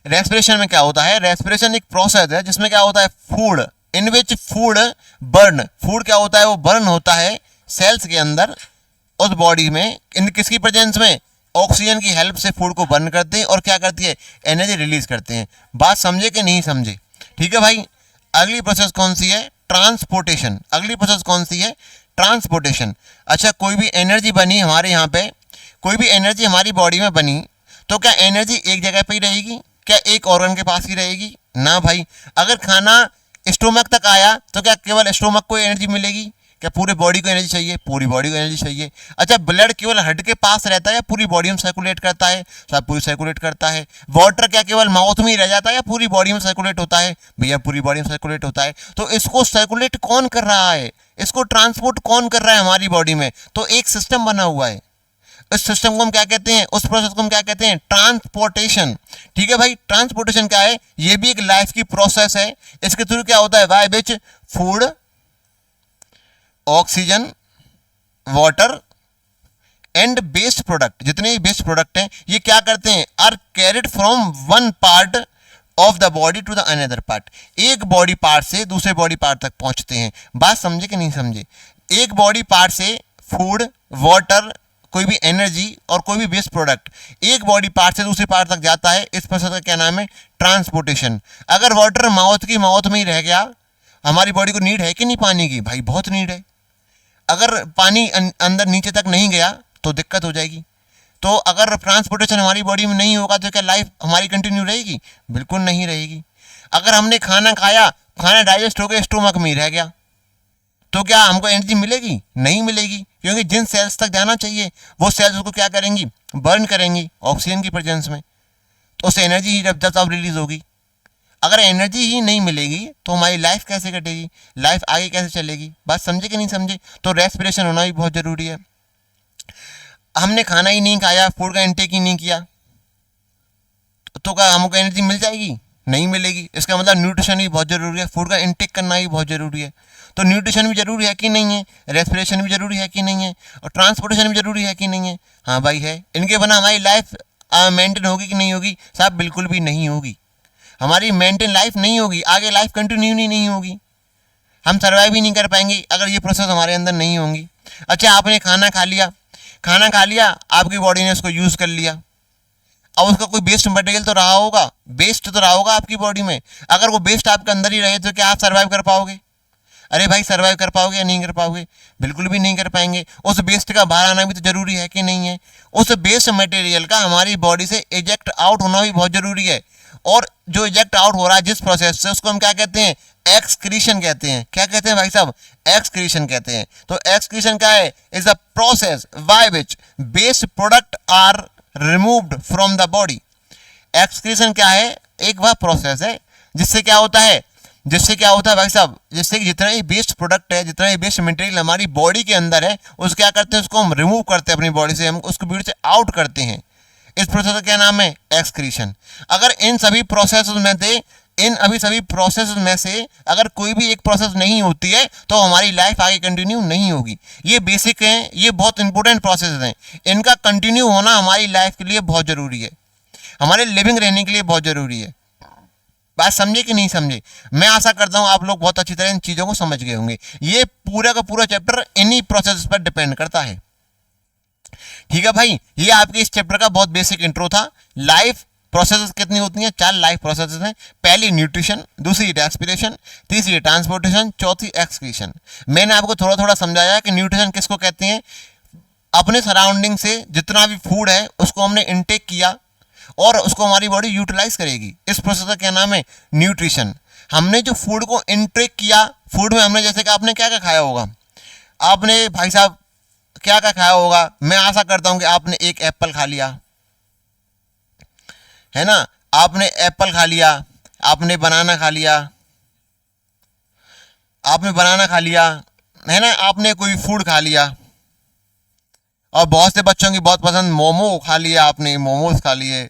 रेस्पिरेशन में क्या होता है? रेस्पिरेशन एक प्रोसेस है जिसमें क्या होता है, food in which food burn. Food क्या होता है? वो बर्न होता है सेल्स के अंदर, उस बॉडी में, इन किसकी प्रेजेंस में? ऑक्सीजन की हेल्प से फूड को बर्न करते हैं और क्या करती है? एनर्जी रिलीज करते हैं। बात समझे कि नहीं समझे? ठीक है भाई, अगली प्रोसेस कौन सी है? ट्रांसपोर्टेशन। अगली प्रोसेस कौन सी है? ट्रांसपोर्टेशन। अच्छा, कोई भी एनर्जी बनी हमारे यहाँ पे, कोई भी एनर्जी हमारी बॉडी में बनी, तो क्या एनर्जी एक जगह पे ही रहेगी? क्या एक ऑर्गन के पास ही रहेगी? ना भाई। अगर खाना स्टोमक तक आया तो क्या केवल स्टोमक को एनर्जी मिलेगी? क्या पूरे बॉडी को एनर्जी चाहिए? पूरी बॉडी को एनर्जी चाहिए। अच्छा, ब्लड केवल हड्डी के पास रहता है या पूरी बॉडी में सर्कुलेट करता है? सब पूरी सर्कुलेट करता है। वाटर क्या केवल माउथ में ही रह जाता है या पूरी बॉडी में सर्कुलेट होता है? भैया पूरी बॉडी में सर्कुलेट होता है। तो इसको सर्कुलेट कौन कर रहा है? इसको ट्रांसपोर्ट कौन कर रहा है हमारी बॉडी में? तो एक सिस्टम बना हुआ है। इस सिस्टम को हम क्या कहते हैं? उस प्रोसेस को हम क्या कहते हैं? ट्रांसपोर्टेशन। ठीक है भाई, ट्रांसपोर्टेशन क्या है? ये भी एक लाइफ की प्रोसेस है। इसके थ्रू क्या होता है? By which food, oxygen, water and based product, जितने भी बेस्ड प्रोडक्ट हैं ये क्या करते हैं? Are carried from one part of the body to the another part. एक बॉडी पार्ट से दूसरे बॉडी पार्ट तक पहुंचते हैं। बात समझे कि नहीं समझे? एक बॉडी पार्ट से फूड, वाटर, कोई भी एनर्जी और कोई भी वेस्ट प्रोडक्ट एक बॉडी पार्ट से दूसरे पार्ट तक जाता है। इस प्रोसेस का क्या नाम है? ट्रांसपोर्टेशन। अगर वाटर माउथ की माउथ में ही रह गया, हमारी बॉडी को नीड है कि नहीं पानी की? भाई बहुत नीड है। अगर पानी अंदर नीचे तक नहीं गया तो दिक्कत हो जाएगी। तो अगर ट्रांसपोर्टेशन हमारी बॉडी में नहीं होगा तो क्या लाइफ हमारी कंटिन्यू रहेगी? बिल्कुल नहीं रहेगी। अगर हमने खाना खाया, खाना डाइजेस्ट हो गया, स्टोमक में ही रह गया, तो क्या हमको एनर्जी मिलेगी? नहीं मिलेगी, क्योंकि जिन सेल्स तक जाना चाहिए वो सेल्स उसको क्या करेंगी? बर्न करेंगी ऑक्सीजन की प्रेजेंस में। तो उससे एनर्जी ही जब तब रिलीज होगी। अगर एनर्जी ही नहीं मिलेगी तो हमारी लाइफ कैसे कटेगी? लाइफ आगे कैसे चलेगी? बात समझे कि नहीं समझे? तो रेस्पिरेशन होना भी बहुत जरूरी है। हमने खाना ही नहीं खाया, फूड का इंटेक ही नहीं किया, तो क्या हमको एनर्जी मिल जाएगी? नहीं मिलेगी। इसका मतलब न्यूट्रिशन भी बहुत जरूरी है, फूड का इंटेक करना भी बहुत जरूरी है। तो न्यूट्रिशन भी जरूरी है कि नहीं है, रेस्पिरेशन भी जरूरी है कि नहीं है, और ट्रांसपोर्टेशन भी जरूरी है कि नहीं है? हाँ भाई है। इनके बिना हमारी लाइफ मेंटेन होगी कि नहीं होगी? साहब बिल्कुल भी नहीं होगी। हमारी मेंटेन लाइफ नहीं होगी, आगे लाइफ कंटिन्यू नहीं होगी, हम सर्वाइव ही नहीं कर पाएंगे अगर ये प्रोसेस हमारे अंदर नहीं होंगी। अच्छा, आपने खाना खा लिया, खाना खा लिया, आपकी बॉडी ने उसको यूज़ कर लिया, अब उसका कोई वेस्ट मटेरियल तो रहा होगा, वेस्ट तो रहा होगा आपकी बॉडी में। अगर वो वेस्ट आपके अंदर ही रहे तो क्या आप सर्वाइव कर पाओगे? अरे भाई, सर्वाइव कर पाओगे या नहीं कर पाओगे? बिल्कुल भी नहीं कर पाएंगे। उस वेस्ट का बाहर आना भी तो जरूरी है कि नहीं है? उस वेस्ट मटेरियल का हमारी बॉडी से इजेक्ट आउट होना भी बहुत जरूरी है। और जो इजेक्ट आउट हो रहा है जिस प्रोसेस से, उसको हम क्या कहते हैं? एक्सक्रीशन कहते हैं। क्या कहते हैं भाई साहब? एक्सक्रीशन कहते हैं। तो एक्सक्रीशन क्या है? Is a process by which waste product are removed from the body. Excretion क्या है? एक वह प्रोसेस है जिससे क्या होता है, भाई साहब, जिससे कि जितना ही वेस्ट प्रोडक्ट है, जितना ही वेस्ट मटेरियल हमारी बॉडी के अंदर है, उस क्या करते हैं, उसको हम रिमूव करते हैं अपनी बॉडी से, हम उसको बॉडी से आउट करते हैं। इस प्रोसेस का क्या नाम है? एक्सक्रीशन। अगर इन सभी प्रोसेस में से अगर कोई भी एक प्रोसेस नहीं होती है तो हमारी लाइफ आगे कंटिन्यू नहीं होगी। ये बेसिक है, ये बहुत इंपॉर्टेंट प्रोसेस हैं। इनका कंटिन्यू होना हमारी लाइफ के लिए बहुत जरूरी है, हमारे लिविंग रहने के लिए बहुत जरूरी है। बात समझे कि नहीं समझे? मैं आशा करता हूं आप लोग बहुत अच्छी तरह इन चीजों को समझ गए होंगे। ये पूरा का पूरा चैप्टर इन्हीं प्रोसेस पर डिपेंड करता है। ठीक है भाई, ये आपके इस चैप्टर का बहुत बेसिक इंट्रो था। लाइफ प्रोसेस कितनी होती हैं? 4 लाइफ प्रोसेस हैं। पहली न्यूट्रिशन, दूसरी रेस्पिरेशन, तीसरी ट्रांसपोर्टेशन, चौथी एक्सक्रीशन। मैंने आपको थोड़ा थोड़ा समझाया कि न्यूट्रिशन किसको कहते हैं। अपने सराउंडिंग से जितना भी फूड है उसको हमने इनटेक किया और उसको हमारी बॉडी यूटिलाइज करेगी। इस प्रोसेस का क्या नाम है? न्यूट्रिशन। हमने जो फूड को इनटेक किया, फूड में हमने जैसे कि आपने क्या क्या खाया होगा, आपने भाई साहब क्या क्या खाया होगा? मैं आशा करता हूं कि आपने एक एप्पल खा लिया, है ना? आपने एप्पल खा लिया, आपने बनाना खा लिया, है ना? आपने कोई फूड खा लिया। और बहुत से बच्चों की बहुत पसंद मोमो खा लिया, आपने मोमोज खा लिए।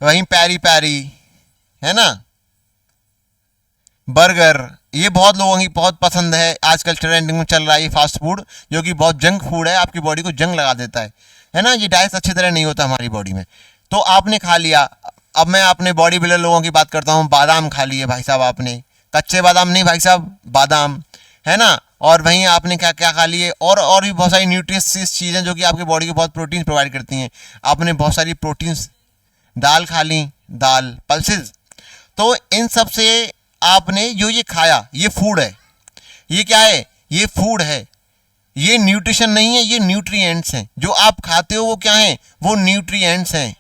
वहीं पैरी पैरी, है ना, बर्गर, ये बहुत लोगों की बहुत पसंद है। आजकल ट्रेंडिंग में चल रहा है ये फास्ट फूड, जो कि बहुत जंक फूड है, आपकी बॉडी को जंग लगा देता है ना? ये डाइट अच्छी तरह नहीं होता हमारी बॉडी में। तो आपने खा लिया। अब मैं अपने बॉडी बिल्डर लोगों की बात करता हूँ। बादाम खा लिए भाई साहब आपने, कच्चे बादाम नहीं भाई साहब, बादाम, है ना? और वहीं आपने क्या क्या खा लिए, और भी बहुत सारी न्यूट्रिशियस चीज़ें जो कि आपकी बॉडी को बहुत प्रोटीन प्रोवाइड करती हैं। आपने बहुत सारी प्रोटीन्स, दाल खा ली, दाल, पल्सेस। तो इन सब से आपने जो ये खाया, ये फूड है। ये क्या है? ये फूड है। ये न्यूट्रिशन नहीं है, ये न्यूट्रिएंट्स हैं। जो आप खाते हो वो क्या है? वो न्यूट्रिएंट्स हैं।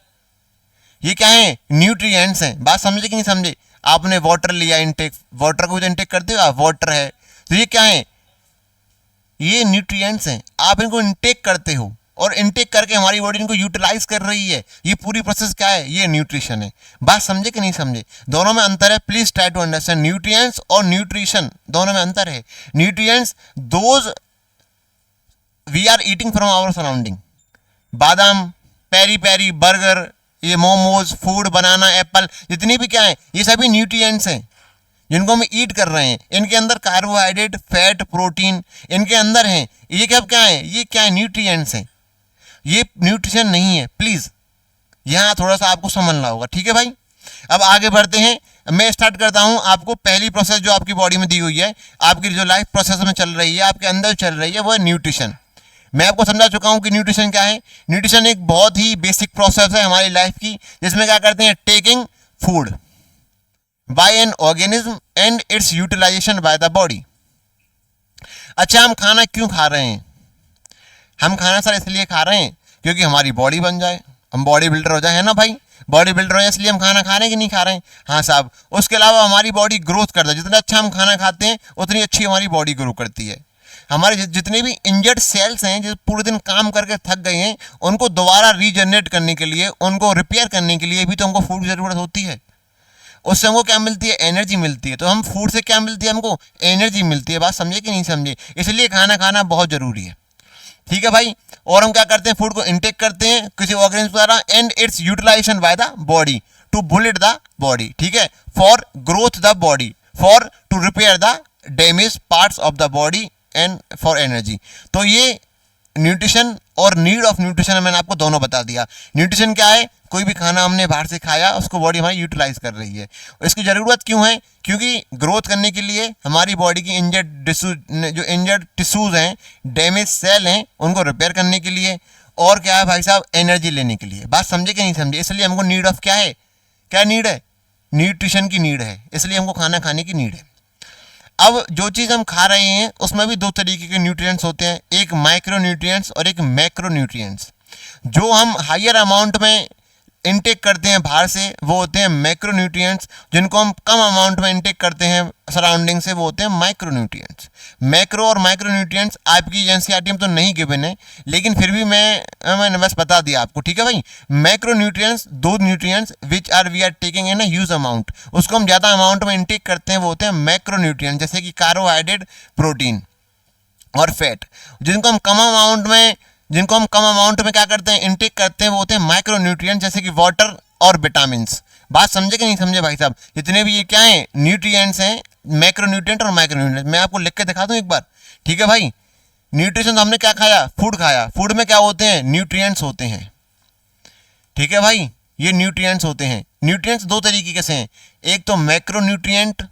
ये क्या है? न्यूट्रिएंट्स हैं। बात समझे कि नहीं समझे? आपने वाटर लिया इनटेक, वाटर को जो इनटेक करते हो आप, वाटर है। तो ये क्या है? ये न्यूट्रिएंट्स हैं। आप इनको इनटेक करते हो और इनटेक करके हमारी बॉडी इनको यूटिलाइज कर रही है। ये पूरी प्रोसेस क्या है? ये न्यूट्रिशन है। बात समझे कि नहीं समझे? दोनों में अंतर है, please try to understand. Nutrients और न्यूट्रिशन दोनों में अंतर है। Nutrients those we are eating from our surrounding. बादाम, पेरी पेरी, बर्गर, ये मोमोज, फूड, बनाना, एप्पल, जितनी भी क्या है, ये सभी न्यूट्रिएंट्स हैं जिनको हम ईट कर रहे हैं। इनके अंदर कार्बोहाइड्रेट, फैट, प्रोटीन इनके अंदर हैं। ये क्या है? ये क्या है? न्यूट्रिएंट्स हैं। ये न्यूट्रिशन नहीं है। प्लीज यहाँ थोड़ा सा आपको समझना होगा। ठीक है भाई, अब आगे बढ़ते हैं। मैं स्टार्ट करता हूं। आपको पहली प्रोसेस जो आपकी बॉडी में दी हुई है, आपकी जो लाइफ प्रोसेस में चल रही है, आपके अंदर चल रही है, वो है न्यूट्रिशन। मैं आपको समझा चुका हूं कि न्यूट्रिशन क्या है। न्यूट्रिशन एक बहुत ही बेसिक प्रोसेस है हमारी लाइफ की, जिसमें क्या करते हैं? Taking food by an organism and its utilization by the body. अच्छा, हम खाना क्यों खा रहे हैं? हम खाना सर इसलिए खा रहे हैं क्योंकि हमारी बॉडी बन जाए, हम बॉडी बिल्डर हो जाए, है ना भाई? बॉडी बिल्डर हो जाए इसलिए हम खाना खा रहे हैं कि नहीं खा रहे हैं? हाँ साहब। उसके अलावा हमारी बॉडी ग्रोथ करता है। जितना अच्छा हम खाना खाते हैं उतनी अच्छी हमारी बॉडी ग्रो करती है। हमारे जितने भी इंजर्ड सेल्स हैं, जो पूरे दिन काम करके थक गए हैं, उनको दोबारा रीजनरेट करने के लिए, उनको रिपेयर करने के लिए भी तो हमको फूड की ज़रूरत होती है। उससे हमको क्या मिलती है? एनर्जी मिलती है। तो हम फूड से क्या मिलती है? हमको एनर्जी मिलती है। बात समझे कि नहीं समझे? इसलिए खाना खाना बहुत ज़रूरी है। ठीक है भाई। और हम क्या करते हैं? फूड को इनटेक करते हैं किसी ऑर्गेनिज्म द्वारा and its utilization by the body to bullet the body, ठीक है, for growth the body, for to repair the damage parts of the body and for energy. तो ये न्यूट्रिशन और नीड ऑफ न्यूट्रिशन मैंने आपको दोनों बता दिया। न्यूट्रिशन क्या है, कोई भी खाना हमने बाहर से खाया उसको बॉडी हमारी यूटिलाइज कर रही है। इसकी ज़रूरत क्यों है, क्योंकि ग्रोथ करने के लिए हमारी बॉडी की इंजर्ड टिश्यूज़ हैं, डैमेज सेल हैं, उनको रिपेयर करने के लिए, और क्या है भाई साहब, एनर्जी लेने के लिए। बात समझे कि नहीं समझे? इसलिए हमको नीड ऑफ क्या है, क्या नीड है, न्यूट्रिशन की नीड है, इसलिए हमको खाना खाने की नीड है। अब जो चीज़ हम खा रहे हैं उसमें भी दो तरीके के न्यूट्रिएंट्स होते हैं, एक माइक्रो न्यूट्रिएंट्स और एक मैक्रो न्यूट्रिएंट्स। जो हम हायर अमाउंट में इनटेक करते हैं बाहर से वो होते हैं मैक्रो न्यूट्रिएंट्स, जिनको हम कम अमाउंट में इनटेक करते हैं सराउंडिंग से वो होते हैं माइक्रो न्यूट्रिएंट्स। मैक्रो और माइक्रो न्यूट्रिएंट्स आपकी एनसीईआरटी में तो नहीं गिवन है, लेकिन फिर भी मैंने बस बता दिया आपको, ठीक है भाई। मैक्रो न्यूट्रिएंट्स, दो nutrients which are we are taking in a huge amount, उसको हम ज़्यादा अमाउंट में इनटेक करते हैं वो होते हैं मैक्रो न्यूट्रिएंट्स, जैसे कि कार्बोहाइड्रेट, प्रोटीन और फैट। जिनको हम कम अमाउंट में क्या करते हैं, इनटेक करते हैं, वो होते हैं माइक्रो न्यूट्रिएंट्स, जैसे कि वाटर और विटामिन्स। बात समझे कि नहीं समझे भाई साहब? जितने भी ये क्या हैं, न्यूट्रिएंट्स हैं, मैक्रो न्यूट्रिएंट और माइक्रो न्यूट्रिएंट। मैं आपको लिख के दिखा दूं एक बार, ठीक है भाई। न्यूट्रिशन तो हमने क्या खाया, फूड खाया, फूड में क्या होते हैं, न्यूट्रिएंट्स होते हैं, ठीक है भाई, ये न्यूट्रिएंट्स होते हैं। न्यूट्रिएंट्स दो तरीके से हैं, एक तो मैक्रो न्यूट्रिएंट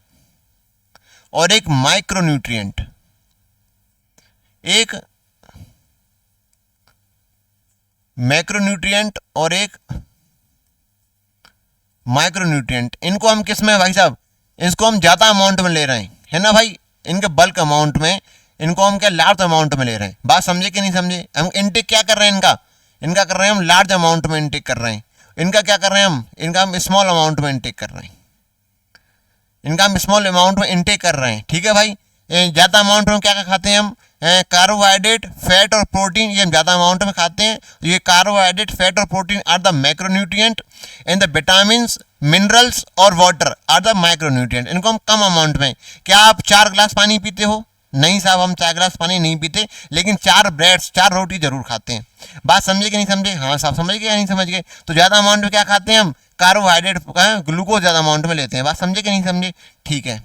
और एक माइक्रो न्यूट्रिएंट। एक मैक्रोन्यूट्रिएंट और एक माइक्रोन्यूट्रिएंट। इनको हम किस में भाई साहब, इसको हम ज़्यादा अमाउंट में ले रहे हैं, है ना भाई, इनके बल्क अमाउंट में, इनको हम क्या लार्ज अमाउंट में ले रहे हैं। बात समझे कि नहीं समझे? हम इनटेक क्या कर रहे हैं, इनका कर रहे हैं हम लार्ज अमाउंट में इनटेक कर रहे हैं। इनका क्या कर रहे हैं हम, इनका हम स्मॉल अमाउंट में इनटेक कर रहे हैं, इनका हम स्मॉल अमाउंट में इनटेक कर रहे हैं, ठीक है भाई। ज़्यादा अमाउंट में क्या क्या खाते हैं हम, कार्बोहाइड्रेट, फैट और प्रोटीन, ये हम ज़्यादा अमाउंट में खाते हैं। तो ये कार्बोहाइड्रेट, फैट और protein are the macronutrient and the vitamins, minerals और वाटर आर द माइक्रोन्यूट्रिएंट। इनको हम कम अमाउंट में, क्या आप 4 ग्लास पानी पीते हो? नहीं साहब, हम 4 ग्लास पानी नहीं पीते, लेकिन 4 ब्रेड्स, 4 रोटी जरूर खाते हैं। बात समझे कि नहीं समझे? हाँ साहब, समझ गए या नहीं समझ गए? तो ज़्यादा अमाउंट में क्या खाते हैं हम, कार्बोहाइड्रेट, ग्लूकोज ज़्यादा अमाउंट में लेते हैं। बात समझे कि नहीं समझे? ठीक है,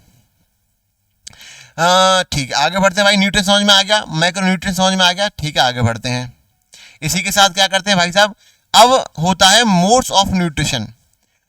ठीक है, आगे बढ़ते हैं भाई। न्यूट्रिएंट समझ में आ गया, मैक्रो न्यूट्रिएंट समझ में आ गया, ठीक है, आगे बढ़ते हैं। इसी के साथ क्या करते हैं भाई साहब, अब होता है मोड्स ऑफ न्यूट्रिशन।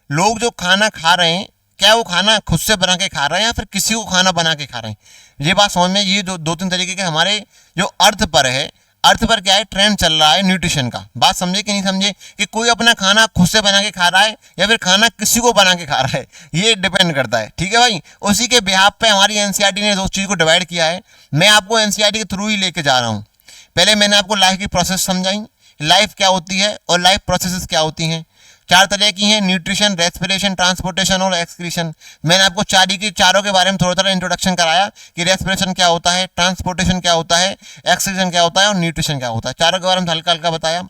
लोग जो खाना खा रहे हैं, क्या वो खाना खुद से बना के खा रहे हैं या फिर किसी को खाना बना के खा रहे हैं? ये बात समझ में, ये दो तीन तरीके के हमारे जो अर्थ पर है, अर्थ पर क्या है, ट्रेंड चल रहा है न्यूट्रिशन का। बात समझे कि नहीं समझे? कि कोई अपना खाना खुद से बना के खा रहा है या फिर खाना किसी को बना के खा रहा है, ये डिपेंड करता है, ठीक है भाई। उसी के बिहाफ पे हमारी एनसीईआरटी ने दो चीज़ को डिवाइड किया है। मैं आपको एनसीईआरटी के थ्रू ही लेके जा रहा हूँ। पहले मैंने आपको लाइफ की प्रोसेस समझाई, लाइफ क्या होती है और लाइफ प्रोसेसेस क्या होती हैं। 4 तरह की हैं, न्यूट्रिशन, रेस्पिरेशन, ट्रांसपोर्टेशन और एक्सक्रीशन। मैंने आपको चारों के बारे में थोड़ा थोड़ा इंट्रोडक्शन कराया कि रेस्पिरेशन क्या होता है, ट्रांसपोर्टेशन क्या होता है, एक्सक्रीशन क्या होता है और न्यूट्रिशन क्या होता है। चारों के बारे में हल्का हल्का बताया।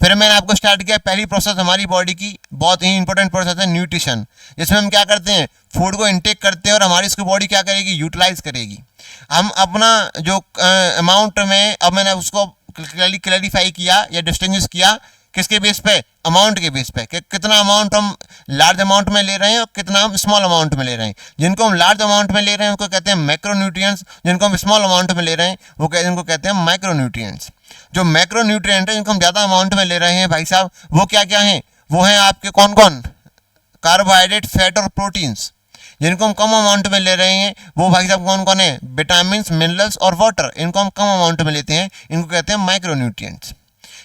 फिर मैंने आपको स्टार्ट किया, पहली प्रोसेस हमारी बॉडी की बहुत ही इंपॉर्टेंट प्रोसेस है न्यूट्रिशन, जिसमें हम क्या करते हैं, फूड को इंटेक करते हैं और हमारी इसकी बॉडी क्या करेगी, यूटिलाइज करेगी। हम अपना जो अमाउंट में, अब मैंने उसको क्लैरिफाई किया या डिस्टिंग्विश किया, किसके बेस पे, अमाउंट के बेस पे, कि कितना अमाउंट हम लार्ज अमाउंट में ले रहे हैं और कितना हम स्मॉल अमाउंट में ले रहे हैं। जिनको हम लार्ज अमाउंट में ले रहे हैं उनको कहते हैं मैक्रो न्यूट्रिएंट्स, जिनको हम स्मॉल अमाउंट में ले रहे हैं उनको कहते हैं माइक्रो न्यूट्रिएंट्स। जो मैक्रो न्यूट्रिएंट है, जिनको हम ज़्यादा अमाउंट में ले रहे हैं भाई साहब, वो क्या क्या हैं, वो हैं आपके कौन कौन, कार्बोहाइड्रेट, फैट और प्रोटीन्स। जिनको हम कम अमाउंट में ले रहे हैं वो भाई साहब कौन कौन है, विटामिन, मिनरल्स और वाटर। इनको हम कम अमाउंट में लेते हैं, इनको कहते हैं माइक्रो न्यूट्रिएंट्स,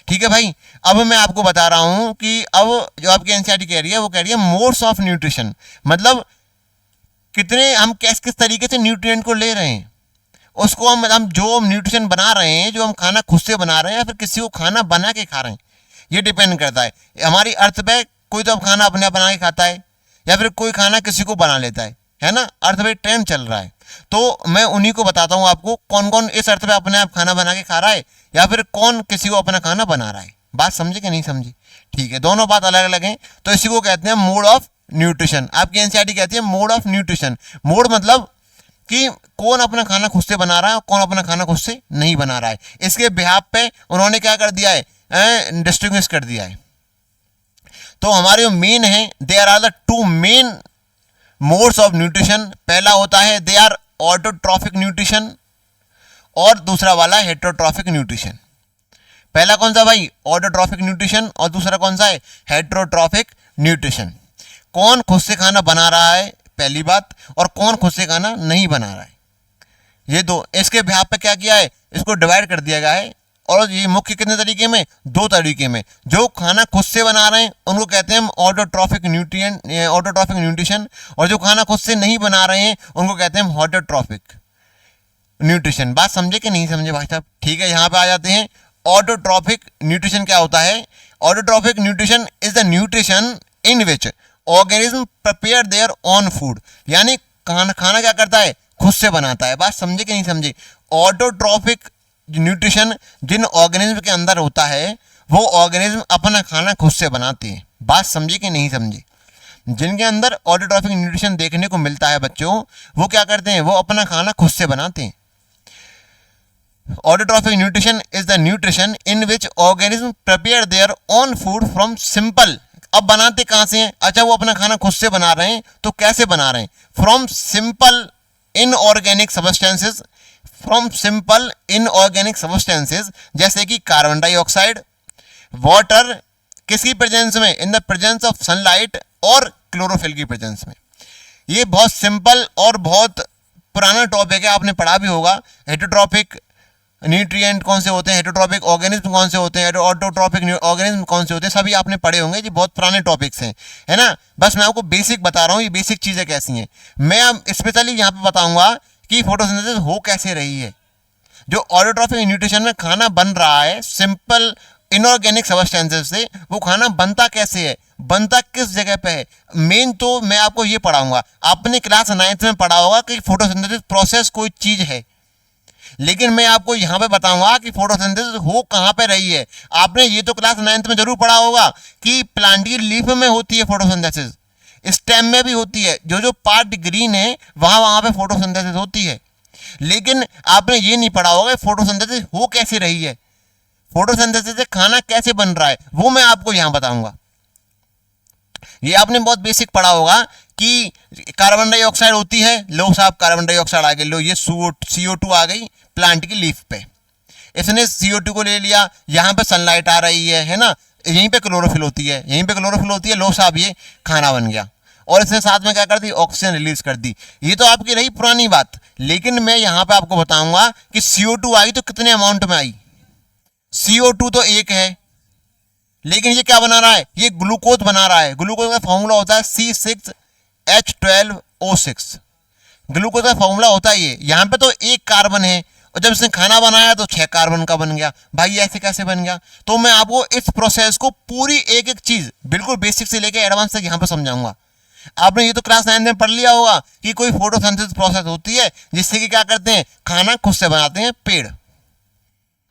ठीक है भाई। अब मैं आपको बता रहा हूं कि अब जो आपकी एनसीईआरटी कह रही है वो कह रही है मोड्स ऑफ न्यूट्रिशन, मतलब कितने हम किस तरीके से न्यूट्रिएंट को ले रहे हैं, उसको हम जो न्यूट्रिशन बना रहे हैं, जो हम खाना खुद से बना रहे हैं या फिर किसी को खाना बना के खा रहे हैं, ये डिपेंड करता है हमारी अर्थ पे। कोई तो अब खाना अपने बना के खाता है या फिर कोई खाना किसी को बना लेता है ना, अर्थ पे ट्रेंड चल रहा है। तो मैं उन्हीं को बताता हूँ आपको कौन कौन इस अर्थ पे अपने आप खाना बना के खा रहा है या फिर कौन किसी को अपना खाना बना रहा है। बात समझे कि नहीं समझी? ठीक है, दोनों बात अलग अलग हैं। तो इसी को कहते हैं मोड ऑफ न्यूट्रिशन। आपकी एनसीईआरटी कहती है मोड ऑफ न्यूट्रिशन। मोड मतलब कि कौन अपना खाना खुद से बना रहा है और कौन अपना खाना खुद से नहीं बना रहा है। इसके बिहाफ पे उन्होंने क्या कर दिया है, डिस्टिंग्विश कर दिया है। तो हमारे जो मेन है, there are the two main modes of nutrition. पहला होता है दे आर ऑटोट्रॉफिक न्यूट्रिशन और दूसरा वाला हेटेरोट्रॉफिक न्यूट्रिशन। पहला कौन सा भाई? ऑटोट्रॉफिक न्यूट्रिशन, और दूसरा कौन सा है? Heterotrophic nutrition. कौन खुद से खाना बना रहा है पहली बात, और कौन खुद से खाना नहीं बना रहा है, ये दो। इसके बिहाफ पे क्या किया है, इसको डिवाइड कर दिया गया है। और ये मुख्य कितने तरीके में? दो तरीके में। जो खाना खुद से बना रहे हैं उनको कहते हैं हम ऑटोट्रॉफिक न्यूट्रिशन, और जो खाना खुद से नहीं बना रहे हैं उनको कहते हैं हम हेटेरोट्रॉफिक न्यूट्रिशन। बात समझे कि नहीं समझे भाई साहब? ठीक है, यहाँ पे आ जाते हैं। ऑटोट्रॉफिक न्यूट्रिशन क्या होता है? Autotrophic nutrition is the nutrition in which organism prepare their own food, यानी खाना क्या करता है? खुद से बनाता है। बात समझे कि नहीं समझे? ऑटोट्रॉफिक न्यूट्रिशन जिन ऑर्गेनिज्म के अंदर होता है वो ऑर्गेनिज्म अपना खाना खुद से बनाते हैं। बात समझे कि नहीं समझे? जिनके अंदर ऑटोट्रॉफिक न्यूट्रिशन देखने को मिलता है बच्चों, वो क्या करते हैं? वो अपना खाना खुद से बनाते हैं। Autotrophic nutrition is the nutrition in which organism prepare their own food from simple. अब बनाते कहां से हैं? अच्छा, वो अपना खाना खुद से बना रहे हैं, तो कैसे बना रहे हैं? From simple inorganic substances, from simple inorganic substances जैसे कि कार्बन डाइऑक्साइड, वाटर, किसकी प्रेजेंस में? In the presence of sunlight और क्लोरोफिल की प्रेजेंस में। ये बहुत सिंपल और बहुत पुराना टॉपिक है, आपने पढ़ा भी होगा। हेटेरोट्रॉफिक न्यूट्रिएंट कौन से होते हैं, हेटेरोट्रॉफिक ऑर्गेनिज्म कौन से होते हैं, ऑटोट्रॉफिक ऑर्गेनिज्म कौन से होते हैं, सभी आपने पढ़े होंगे। ये बहुत पुराने टॉपिक्स हैं, है ना। बस मैं आपको बेसिक बता रहा हूँ, ये बेसिक चीज़ें कैसी हैं। मैं अब स्पेशली यहाँ पे बताऊंगा कि फोटोसिंथेसिस हो कैसे रही है। जो ऑटोट्रॉफिक न्यूट्रिशन में खाना बन रहा है सिंपल इनऑर्गेनिक सब्सटेंसेस से, वो खाना बनता कैसे है, बनता किस जगह पे है, मेन तो मैं आपको ये पढ़ाऊंगा। आपने क्लास 9th में पढ़ा होगा कि फोटोसिंथेसिस प्रोसेस कोई चीज है, लेकिन मैं आपको यहाँ पे बताऊंगा कि फोटोसिंथेसिस हो कहाँ पे रही है। आपने ये तो क्लास 9th में जरूर पढ़ा होगा कि प्लांट की लीफ में होती है फोटोसिंथेसिस, स्टेम में भी होती है, जो पार्ट ग्रीन है वहां पे फोटोसिंथेसिस होती है। लेकिन आपने ये नहीं पढ़ा होगा फोटोसिंथेसिस हो कैसे रही है, फोटोसिंथेसिस से खाना कैसे बन रहा है, वो मैं आपको यहां बताऊंगा। ये आपने बहुत बेसिक पढ़ा होगा कि कार्बन डाइऑक्साइड होती है, लो साहब कार्बन डाइऑक्साइड आ गई, लो ये CO2 आ गई प्लांट की लीफ पे, इसने CO2 को ले लिया, यहाँ पे सनलाइट आ रही है ना, यहीं पे क्लोरोफिल होती है, यहीं पे क्लोरोफिल होती है, लो साहब ये खाना बन गया। और इसने साथ में क्या कर दी? ऑक्सीजन रिलीज कर दी। ये तो आपकी रही पुरानी बात, लेकिन मैं यहाँ पे आपको बताऊंगा कि CO2 आई तो कितने अमाउंट में आई। CO2 तो एक है, लेकिन ये क्या बना रहा है? ये ग्लूकोज बना रहा है। ग्लूकोज का फॉर्मूला होता है C6H12O6। ग्लूकोज का फॉर्मूला होता है ये। यहाँ पे तो एक कार्बन है, और जब इसने खाना बनाया तो 6 कार्बन का बन गया। भाई ऐसे कैसे बन गया? तो मैं आपको इस प्रोसेस को पूरी एक एक चीज बिल्कुल बेसिक से लेकर एडवांस तक यहाँ पे समझाऊंगा। आपने ये तो क्लास 9 में पढ़ लिया होगा कि कोई फोटोसिंथेसिस प्रोसेस होती है जिससे कि क्या करते हैं? खाना खुद से बनाते हैं पेड़,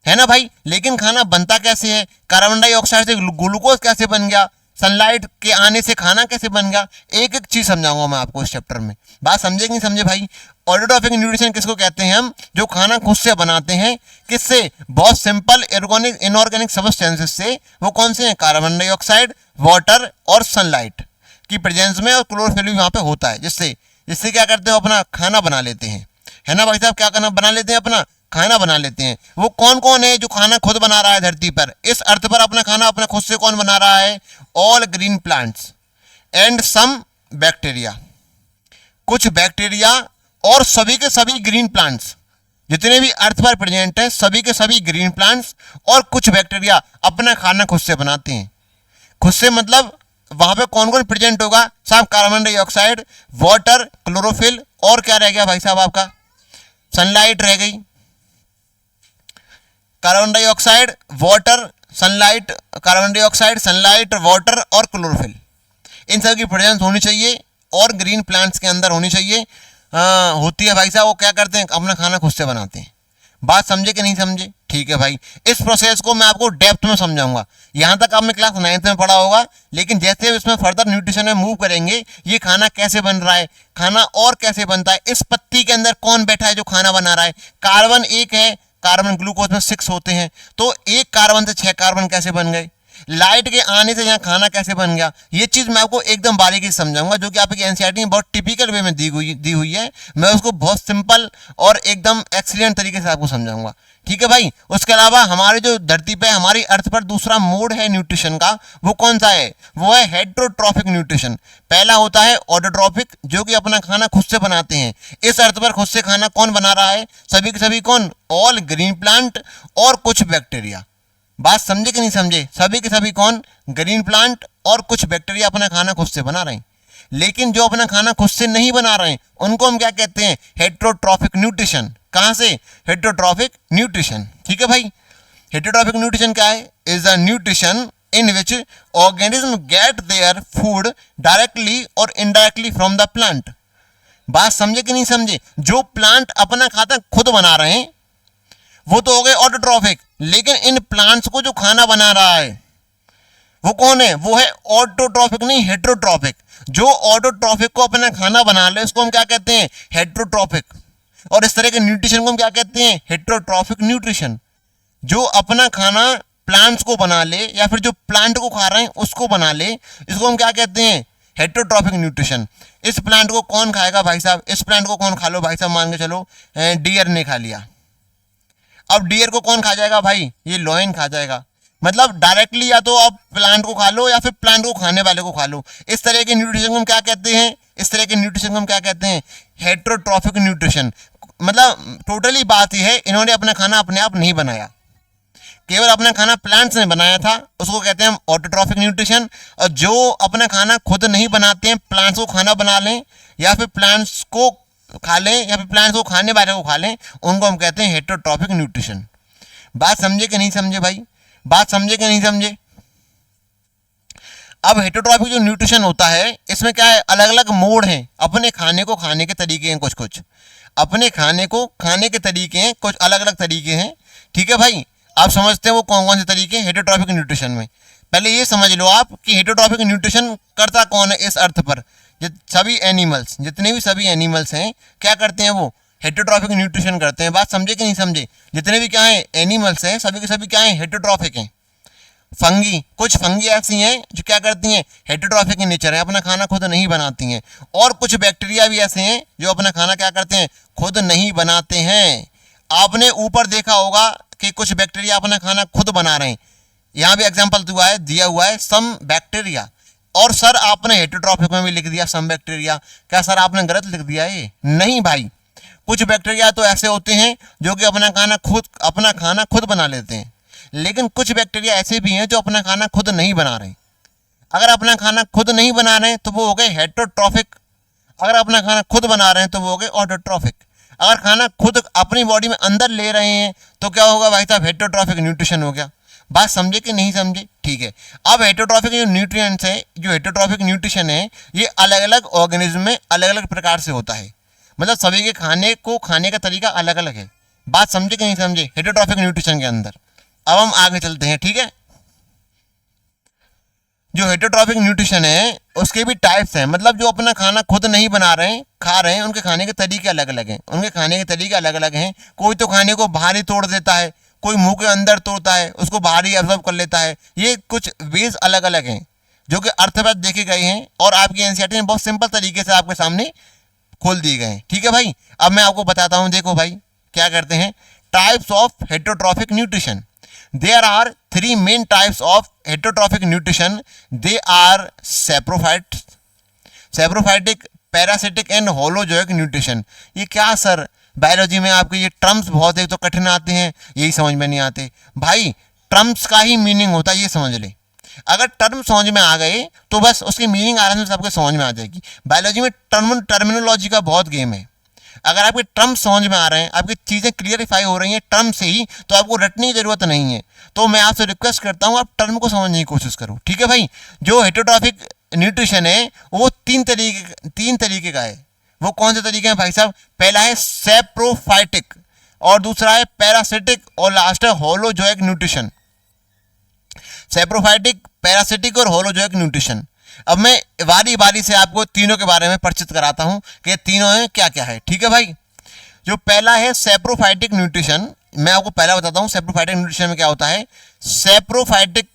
है ना भाई। लेकिन खाना बनता कैसे है? कार्बन डाइऑक्साइड से ग्लूकोज कैसे बन गया? सनलाइट के आने से खाना कैसे बन गया? एक एक चीज समझाऊंगा मैं आपको इस चैप्टर में। बात समझे कि नहीं समझे भाई? ऑटोट्रॉफिक न्यूट्रिशन किसको कहते हैं हम? जो खाना खुद से बनाते हैं, किससे? बहुत सिंपल इनऑर्गेनिक सब्सटेंसेस से। वो कौन से हैं? कार्बन डाइऑक्साइड, वाटर और सनलाइट की प्रेजेंस में, और क्लोरोफिल भी वहां पे होता है, जिससे क्या करते हो? अपना खाना बना लेते हैं, है ना भाई साहब। क्या करना? बना लेते हैं, अपना खाना बना लेते हैं। वो कौन कौन है जो खाना खुद बना रहा है धरती पर? इस अर्थ पर अपना खाना अपना खुद से कौन बना रहा है? All green plants and some bacteria. कुछ बैक्टीरिया और सभी के सभी ग्रीन प्लांट्स, जितने भी अर्थ पर प्रेजेंट है सभी के सभी ग्रीन प्लांट्स और कुछ बैक्टीरिया अपना खाना खुद से बनाते हैं। खुद से मतलब वहां पे कौन कौन प्रेजेंट होगा साहब? कार्बन डाइऑक्साइड, वाटर, क्लोरोफिल, और क्या रह गया भाई साहब आपका? सनलाइट रह गई। Carbon dioxide, water, sunlight, carbon dioxide, sunlight, water और क्लोरोफिल, इन सब की प्रेजेंस होनी चाहिए और ग्रीन प्लांट्स के अंदर होनी चाहिए। होती है भाई साहब। वो क्या करते हैं? अपना खाना खुद से बनाते हैं। बात समझे कि नहीं समझे? ठीक है भाई, इस प्रोसेस को मैं आपको डेप्थ में समझाऊंगा। यहां तक आपने क्लास 9th में पढ़ा होगा, लेकिन जैसे इसमें फर्दर न्यूट्रिशन में मूव करेंगे, ये खाना कैसे बन रहा है, खाना और कैसे बनता है, इस पत्ती के अंदर कौन बैठा है जो खाना बना रहा है। कार्बन एक है, कार्बन ग्लूकोज में 6 होते हैं, तो एक कार्बन से 6 कार्बन कैसे बन गए? लाइट के आने से यहाँ खाना कैसे बन गया, ये चीज मैं आपको एकदम बारीकी से समझाऊंगा, जो कि आपकी एनसीईआरटी में बहुत टिपिकल वे में दी हुई है। मैं उसको बहुत सिंपल और एकदम एक्सीलेंट तरीके से आपको समझाऊंगा, ठीक है भाई। उसके अलावा हमारे जो धरती पे हमारी अर्थ पर दूसरा मोड है न्यूट्रिशन का, वो कौन सा है, वो है हेट्रोट्रॉफिक न्यूट्रिशन। पहला होता है ऑटोट्रॉफिक, जो कि अपना खाना खुद से बनाते हैं। इस अर्थ पर खुद से खाना कौन बना रहा है, सभी के सभी कौन, ऑल ग्रीन प्लांट और कुछ बैक्टीरिया। बात समझे कि नहीं समझे, सभी के सभी कौन, ग्रीन प्लांट और कुछ बैक्टीरिया अपना खाना खुद से बना रहे हैं। लेकिन जो अपना खाना खुद से नहीं बना रहे हैं उनको हम क्या कहते हैं, हेट्रोट्रॉफिक न्यूट्रिशन। कहां से, हेट्रोट्रॉफिक न्यूट्रिशन, ठीक है भाई। हेट्रोट्रॉफिक न्यूट्रिशन क्या है, is a nutrition in which organism get their food directly और इनडायरेक्टली फ्रॉम द प्लांट। बात समझे कि नहीं समझे, जो प्लांट अपना खाता खुद बना रहे हैं वो तो हो गए ऑटोट्रॉफिक, लेकिन इन प्लांट्स को जो खाना बना रहा है वो कौन है, वो है ऑटोट्रॉफिक नहीं हेट्रोट्रॉफिक। जो ऑटोट्रॉफिक को अपना खाना बना ले उसको हम क्या कहते हैं, हेट्रोट्रॉफिक। और इस तरह के न्यूट्रिशन को हम क्या कहते हैं, हेट्रोट्रॉफिक न्यूट्रिशन। जो अपना खाना प्लांट्स को बना ले या फिर जो प्लांट को खा रहे हैं उसको बना ले, इसको हम क्या कहते हैं, हेट्रोट्रॉफिक न्यूट्रिशन। इस प्लांट को कौन खाएगा भाई साहब, इस प्लांट को कौन खा लो भाई साहब, मान के चलो डियर ने खा लिया। अब डियर को कौन खा जाएगा भाई, ये लॉयन खा जाएगा। मतलब डायरेक्टली या तो आप प्लांट को खा लो या फिर प्लांट को खाने वाले को खा लो। इस तरह के न्यूट्रिशन को हम क्या कहते हैं, इस तरह के न्यूट्रिशन को हम क्या कहते हैं, हेट्रोट्रॉफिक न्यूट्रिशन। मतलब टोटली बात यह है, इन्होंने अपना खाना अपने आप नहीं बनाया, केवल अपना खाना प्लांट्स ने बनाया था, उसको कहते हैं हम ऑटोट्रॉफिक न्यूट्रिशन। और जो अपना खाना खुद नहीं बनाते हैं, प्लांट्स को खाना बना लें या फिर प्लांट्स को खा लें या फिर प्लांट्स को खाने वाले को खा लें, उनको हम कहते हैं हेट्रोट्रॉफिक न्यूट्रिशन। बात समझे कि नहीं समझे भाई, बात समझे कि नहीं समझे। अब हेट्रोट्रॉफिक जो न्यूट्रिशन होता है इसमें क्या है, अलग अलग मोड हैं, अपने खाने को खाने के तरीके हैं, कुछ कुछ अपने खाने को खाने के तरीके हैं, कुछ अलग अलग तरीके हैं, ठीक है भाई। आप समझते हैं वो कौन कौन से तरीके हेट्रोट्रॉफिक न्यूट्रिशन में। पहले ये समझ लो आप कि हेट्रोट्रॉफिक न्यूट्रिशन करता कौन है इस अर्थ पर। सभी एनिमल्स, जितने भी सभी एनिमल्स हैं क्या करते हैं, वो हेट्रोट्रॉफिक न्यूट्रिशन करते हैं। बात समझे कि नहीं समझे, जितने भी क्या है एनिमल्स हैं सभी के सभी क्या है, हेट्रोट्रॉफिक हैं। फंगी, कुछ फंगी ऐसी हैं जो क्या करती हैं, हेट्रोट्रॉफिक इन नेचर है, अपना खाना खुद नहीं बनाती हैं। और कुछ बैक्टीरिया भी ऐसे हैं जो अपना खाना क्या करते हैं, खुद नहीं बनाते हैं। आपने ऊपर देखा होगा कि कुछ बैक्टीरिया अपना खाना खुद बना रहे हैं, यहाँ भी एग्जाम्पल दिया हुआ है सम बैक्टीरिया। और सर आपने हेट्रोट्रॉफिक में भी लिख दिया सम बैक्टीरिया, क्या सर आपने गलत लिख दिया है, नहीं भाई। कुछ बैक्टीरिया तो ऐसे होते हैं जो कि अपना खाना खुद बना लेते हैं, लेकिन कुछ बैक्टीरिया ऐसे भी हैं जो अपना खाना खुद नहीं बना रहे। अगर अपना खाना खुद नहीं बना रहे हैं तो वो हो गए हेट्रोट्रॉफिक, अगर अपना खाना खुद बना रहे हैं तो वो हो गए ऑटोट्रॉफिक। अगर खाना खुद अपनी बॉडी में अंदर ले रहे हैं तो क्या होगा भाई साहब, हेट्रोट्रॉफिक न्यूट्रिशन हो गया। बात समझे कि नहीं समझे, ठीक है। अब हेट्रोट्रॉफिक जो न्यूट्रिएंट्स है, जो हेट्रोट्रॉफिक न्यूट्रिशन है, ये अलग अलग ऑर्गेनिज्म में अलग अलग प्रकार से होता है। मतलब सभी के खाने का तरीका अलग अलग है। बात समझे कि नहीं समझे हेट्रोट्रॉफिक न्यूट्रिशन के अंदर। अब हम आगे चलते हैं, ठीक है। जो हेट्रोट्रॉफिक न्यूट्रिशन है उसके भी टाइप्स हैं, मतलब जो अपना खाना खुद नहीं बना रहे हैं, खा रहे हैं, उनके खाने के तरीके अलग अलग हैं, उनके खाने के तरीके अलग अलग हैं। कोई तो खाने को बाहर ही तोड़ देता है, कोई मुंह के अंदर तोड़ता है, उसको बाहर ही एब्जॉर्ब कर लेता है। ये कुछ वेज अलग अलग हैं जो कि अर्थवैध देखे गए हैं और आपकी एनसीईआरटी में बहुत सिंपल तरीके से आपके सामने खोल दिए गए हैं, ठीक है भाई। अब मैं आपको बताता हूँ, देखो भाई क्या करते हैं, types of heterotrophic nutrition. There are three main types of heterotrophic nutrition. They are saprophytic, parasitic and holozoic nutrition. ये क्या सर, बायोलॉजी में आपके ये टर्म्स बहुत एक तो कठिन आते हैं, यही समझ में नहीं आते भाई। टर्म्स का ही मीनिंग होता है, ये समझ ले। अगर टर्म समझ में आ गए तो बस उसकी मीनिंग आराम से सबके समझ में आ जाएगी। बायोलॉजी में टर्मिनोलॉजी का बहुत गेम है। अगर आपके टर्म समझ में आ रहे हैं, आपकी चीज़ें क्लियरिफाई हो रही हैं टर्म से ही, तो आपको रटने की जरूरत नहीं है। तो मैं आपसे रिक्वेस्ट करता हूं आप टर्म को समझने की कोशिश करो, ठीक है भाई। जो हेट्रोट्रॉफिक न्यूट्रिशन है वो तीन तरीके का है। वो कौन से तरीके हैं भाई साहब, पहला है सैप्रोफाइटिक और दूसरा है पैरासिटिक और लास्ट है होलोजोइक न्यूट्रिशन। सैप्रोफाइटिक, पैरासिटिक और होलोजोइक न्यूट्रिशन। अब मैं बारी बारी से आपको तीनों के बारे में परिचित कराता हूं कि तीनों हैं क्या क्या है, ठीक है भाई। जो पहला है सैप्रोफाइटिक न्यूट्रिशन, मैं आपको पहला बताता हूं सैप्रोफाइटिक न्यूट्रिशन में क्या होता है। सैप्रोफाइटिक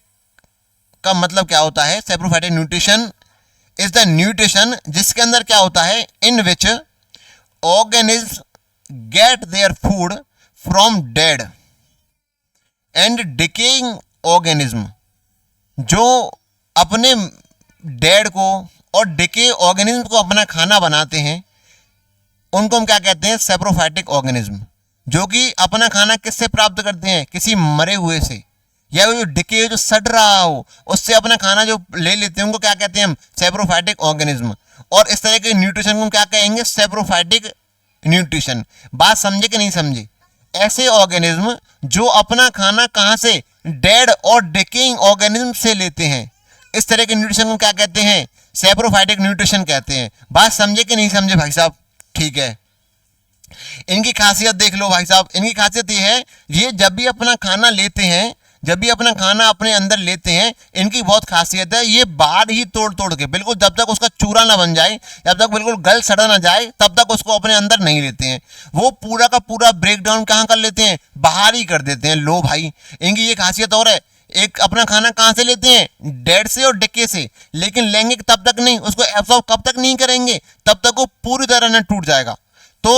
का मतलब क्या होता है, saprophytic nutrition is the nutrition जिसके अंदर क्या होता है, in which organism get their food from dead and decaying organism, जो अपने डेड को और डिके ऑर्गेनिज्म को अपना खाना बनाते हैं, उनको हम क्या कहते हैं, सैप्रोफाइटिक ऑर्गेनिज्म, जो कि अपना खाना किससे प्राप्त करते हैं, किसी मरे हुए से, या वो जो डिके जो सड़ रहा हो उससे अपना खाना जो ले लेते हैं उनको क्या कहते हैं हम, सैप्रोफाइटिक ऑर्गेनिज्म। और इस तरह के न्यूट्रिशन को हम क्या कहेंगे, सैप्रोफाइटिक न्यूट्रिशन। बात समझे कि नहीं समझे, ऐसे ऑर्गेनिज्म जो अपना खाना कहाँ से, डेड और डिकेइंग ऑर्गेनिज्म से लेते हैं, इस तरह के न्यूट्रिशन को क्या कहते हैं, सैप्रोफाइटिक न्यूट्रिशन कहते हैं। बात समझे कि नहीं समझे भाई साहब, ठीक है। इनकी खासियत देख लो भाई साहब, इनकी खासियत ये है, ये जब भी अपना खाना लेते हैं, जब भी अपना खाना अपने अंदर लेते हैं, इनकी बहुत खासियत है, ये बाहर ही तोड़ तोड़ के, बिल्कुल जब तक उसका चूरा ना बन जाए, जब तक बिल्कुल गल सड़ा ना जाए, तब तक उसको अपने अंदर नहीं लेते हैं। वो पूरा का पूरा ब्रेक डाउन कहाँ कर लेते हैं, बाहर ही कर देते हैं। लो भाई, इनकी ये खासियत और है, एक अपना खाना कहाँ से लेते हैं, डेड से और डिके से, लेकिन लेंगे तब तक नहीं, उसको एब्जॉर्ब कब तक नहीं करेंगे, तब तक वो पूरी तरह ना टूट जाएगा। तो